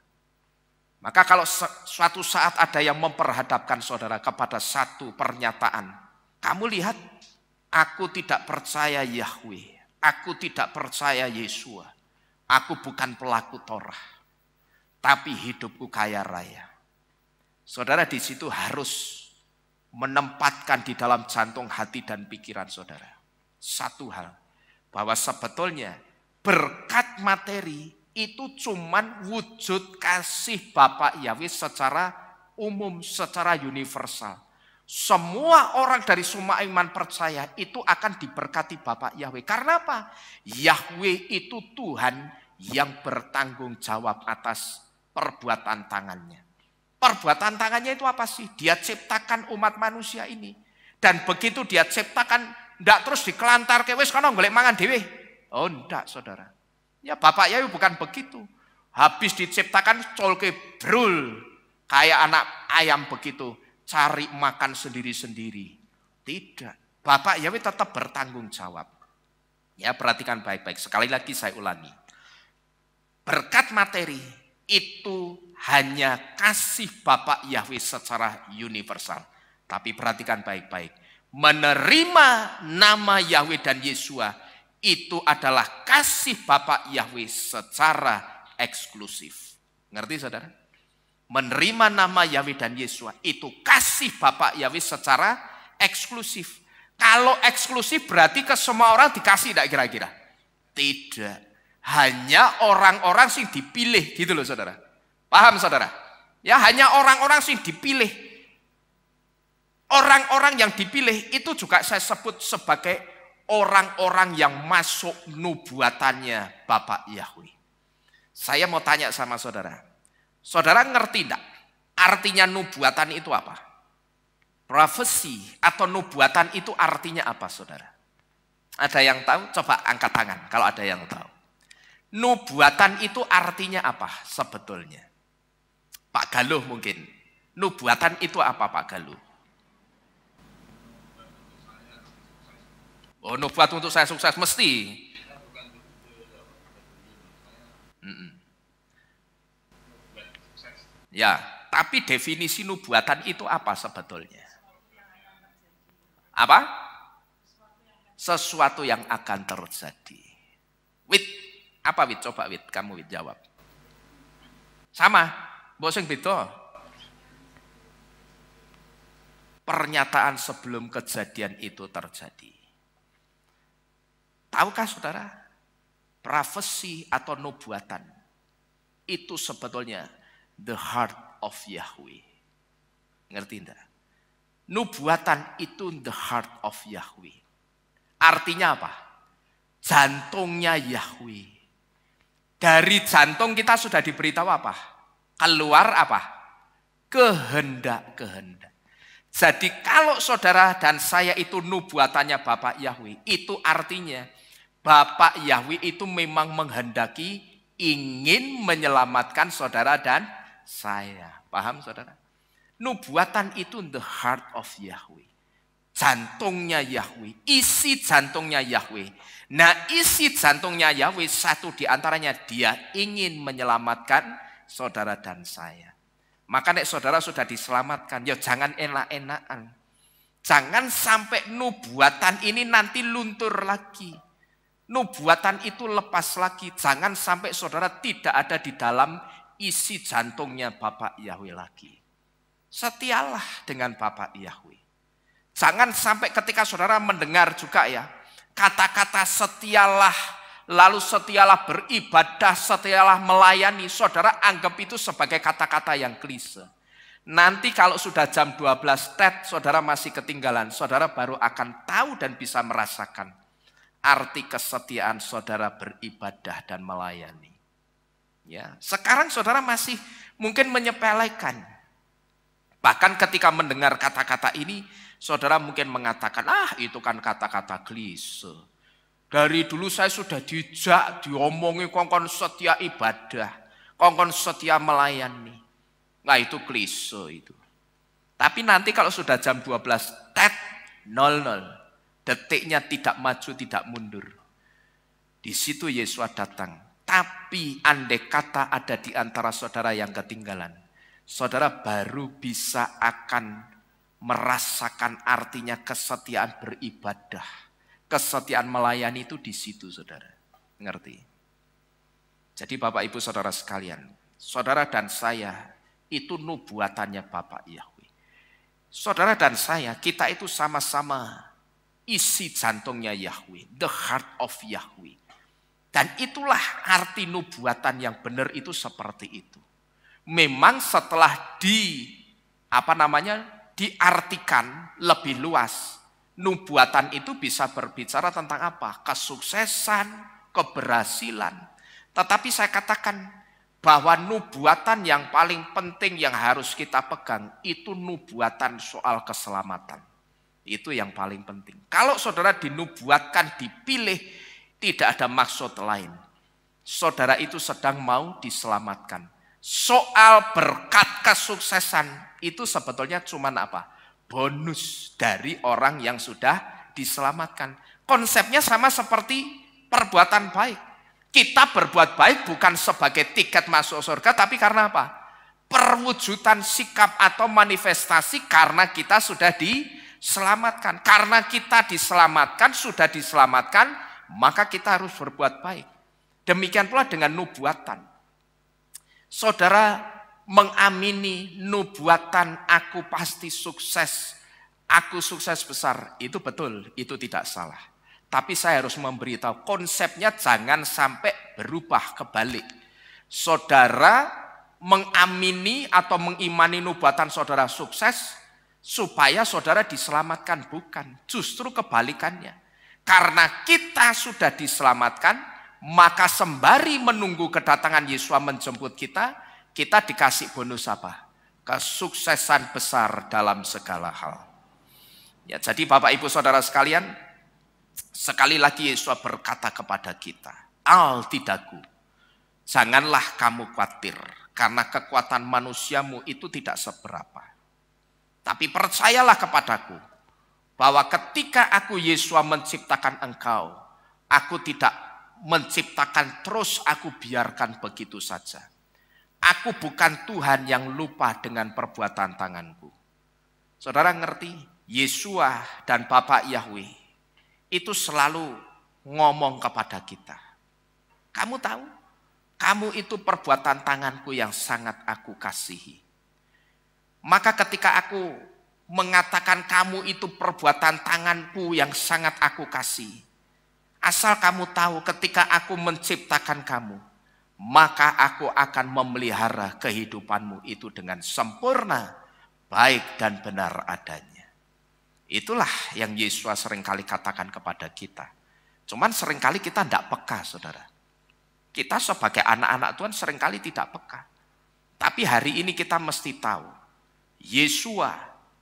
Maka kalau suatu saat ada yang memperhadapkan saudara kepada satu pernyataan, kamu lihat, aku tidak percaya Yahweh, aku tidak percaya Yesua, aku bukan pelaku Torah, tapi hidupku kaya raya. Saudara di situ harus menempatkan di dalam jantung hati dan pikiran saudara satu hal, bahwa sebetulnya berkat materi itu cuman wujud kasih Bapak Yahweh secara umum, secara universal. Semua orang dari semua iman percaya itu akan diberkati Bapak Yahweh. Karena apa? Yahweh itu Tuhan yang bertanggung jawab atas perbuatan tangannya. Perbuatan tangannya itu apa sih? Dia ciptakan umat manusia ini. Dan begitu dia ciptakan, ndak terus dikelantar ke wis kono golek mangan dhewe. Oh, ndak, Saudara. Ya Bapak Yahweh bukan begitu. Habis diciptakan colke brul kayak anak ayam begitu, cari makan sendiri-sendiri. Tidak. Bapak Yahweh tetap bertanggung jawab. Ya, perhatikan baik-baik. Sekali lagi saya ulangi. Berkat materi itu hanya kasih Bapak Yahweh secara universal. Tapi perhatikan baik-baik. Menerima nama Yahweh dan Yesua itu adalah kasih Bapak Yahweh secara eksklusif. Ngerti Saudara? Menerima nama Yahweh dan Yesua itu kasih Bapak Yahweh secara eksklusif. Kalau eksklusif berarti ke semua orang dikasih tidak kira-kira? Tidak. Hanya orang-orang sing dipilih gitu loh Saudara. Paham Saudara? Ya, hanya orang-orang sing dipilih. Orang-orang yang dipilih itu juga saya sebut sebagai orang-orang yang masuk nubuatannya Bapak Yahweh. Saya mau tanya sama Saudara. Saudara ngerti enggak artinya nubuatan itu apa? Profesi atau nubuatan itu artinya apa Saudara? Ada yang tahu? Coba angkat tangan kalau ada yang tahu. Nubuatan itu artinya apa sebetulnya? Pak Galuh mungkin. Nubuatan itu apa Pak Galuh? Oh, nubuat untuk saya sukses mesti. Ya, tapi definisi nubuatan itu apa sebetulnya? Apa? Sesuatu yang akan terjadi. Wit, apa Wit? Coba Wit, kamu Wit jawab. Sama, mbok sing beda. Pernyataan sebelum kejadian itu terjadi. Tahukah Saudara? Profesi atau nubuatan itu sebetulnya the heart of Yahweh. Ngerti enggak? Nubuatan itu the heart of Yahweh. Artinya apa? Jantungnya Yahweh. Dari jantung kita sudah diberitahu apa? Keluar apa? Kehendak-kehendak. Jadi kalau Saudara dan saya itu nubuatannya Bapak Yahweh, itu artinya Bapak Yahweh itu memang menghendaki ingin menyelamatkan Saudara dan saya. Paham Saudara? Nubuatan itu the heart of Yahweh. Jantungnya Yahweh, isi jantungnya Yahweh. Nah, isi jantungnya Yahweh satu di antaranya dia ingin menyelamatkan Saudara dan saya. Maka nek Saudara sudah diselamatkan, ya jangan enak-enakan. Jangan sampai nubuatan ini nanti luntur lagi. Nubuatan itu lepas lagi. Jangan sampai Saudara tidak ada di dalam isi jantungnya Bapak Yahweh lagi. Setialah dengan Bapak Yahweh. Jangan sampai ketika Saudara mendengar juga ya, kata-kata setialah, lalu setialah beribadah, setialah melayani, Saudara anggap itu sebagai kata-kata yang klise. Nanti kalau sudah jam 12 tet, Saudara masih ketinggalan, Saudara baru akan tahu dan bisa merasakan arti kesetiaan Saudara beribadah dan melayani. Ya, sekarang Saudara masih mungkin menyepelekan. Bahkan ketika mendengar kata-kata ini, Saudara mungkin mengatakan, itu kan kata-kata klise. Dari dulu saya sudah dijak, diomongi kongkon setia ibadah, kongkon setia melayani. Nah itu klise itu. Tapi nanti kalau sudah jam 12, tet, 00, detiknya tidak maju, tidak mundur. Di situ Yesus datang. Tapi andai kata ada di antara Saudara yang ketinggalan, Saudara baru bisa akan merasakan artinya kesetiaan beribadah. Kesetiaan melayani itu di situ Saudara. Ngerti? Jadi Bapak Ibu Saudara sekalian, Saudara dan saya itu nubuatannya Bapak Yahweh. Saudara dan saya, kita itu sama-sama isi jantungnya Yahweh. The heart of Yahweh. Dan itulah arti nubuatan yang benar itu seperti itu. Memang setelah diartikan lebih luas, nubuatan itu bisa berbicara tentang apa? Kesuksesan, keberhasilan. Tetapi saya katakan bahwa nubuatan yang paling penting yang harus kita pegang itu nubuatan soal keselamatan. Itu yang paling penting. Kalau saudara dinubuatkan, dipilih, tidak ada maksud lain. Saudara itu sedang mau diselamatkan. Soal berkat kesuksesan itu sebetulnya cuma apa? Bonus dari orang yang sudah diselamatkan. Konsepnya sama seperti perbuatan baik. Kita berbuat baik bukan sebagai tiket masuk surga, tapi karena apa? Perwujudan sikap atau manifestasi karena kita sudah diselamatkan. Karena kita diselamatkan, sudah diselamatkan, maka kita harus berbuat baik. Demikian pula dengan nubuatan. Saudara mengamini nubuatan aku pasti sukses, aku sukses besar, itu betul, itu tidak salah. Tapi saya harus memberitahu konsepnya jangan sampai berubah kebalik. Saudara mengamini atau mengimani nubuatan saudara sukses supaya saudara diselamatkan, bukan. Justru kebalikannya. Karena kita sudah diselamatkan, maka sembari menunggu kedatangan Yesus menjemput kita, kita dikasih bonus apa? Kesuksesan besar dalam segala hal. Ya, jadi Bapak Ibu Saudara sekalian, sekali lagi Yesus berkata kepada kita, Al-Tidaku, janganlah kamu khawatir, karena kekuatan manusiamu itu tidak seberapa. Tapi percayalah kepadaku, bahwa ketika aku Yesus menciptakan engkau, aku tidak menciptakan terus aku biarkan begitu saja. Aku bukan Tuhan yang lupa dengan perbuatan tanganku. Saudara ngerti, Yesua dan Bapak Yahweh itu selalu ngomong kepada kita. Kamu tahu, kamu itu perbuatan tanganku yang sangat aku kasihi. Maka ketika aku mengatakan kamu itu perbuatan tanganku yang sangat aku kasihi, asal kamu tahu ketika aku menciptakan kamu, maka aku akan memelihara kehidupanmu itu dengan sempurna, baik dan benar adanya. Itulah yang Yesus seringkali katakan kepada kita. Cuman seringkali kita tidak peka, saudara. Kita sebagai anak-anak Tuhan seringkali tidak peka. Tapi hari ini kita mesti tahu, Yesus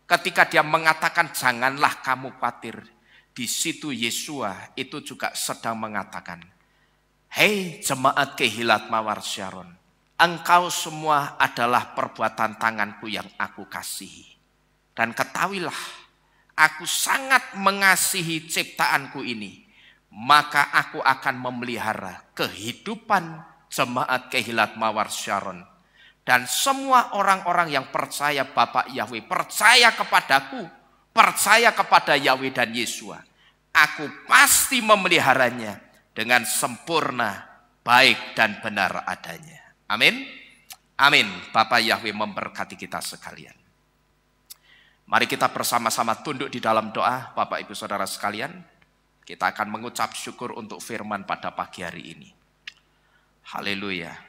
ketika dia mengatakan janganlah kamu khawatir, di situ Yesus itu juga sedang mengatakan, hei jemaat Kehilat Mawar Syaron, engkau semua adalah perbuatan tanganku yang aku kasihi. Dan ketahuilah, aku sangat mengasihi ciptaanku ini, maka aku akan memelihara kehidupan jemaat Kehilat Mawar Syaron. Dan semua orang-orang yang percaya Bapak Yahweh, percaya kepadaku, percaya kepada Yahweh dan Yesus, aku pasti memeliharanya dengan sempurna, baik dan benar adanya. Amin. Amin. Bapak Yahweh memberkati kita sekalian. Mari kita bersama-sama tunduk di dalam doa, Bapak Ibu Saudara sekalian. Kita akan mengucap syukur untuk firman pada pagi hari ini. Haleluya.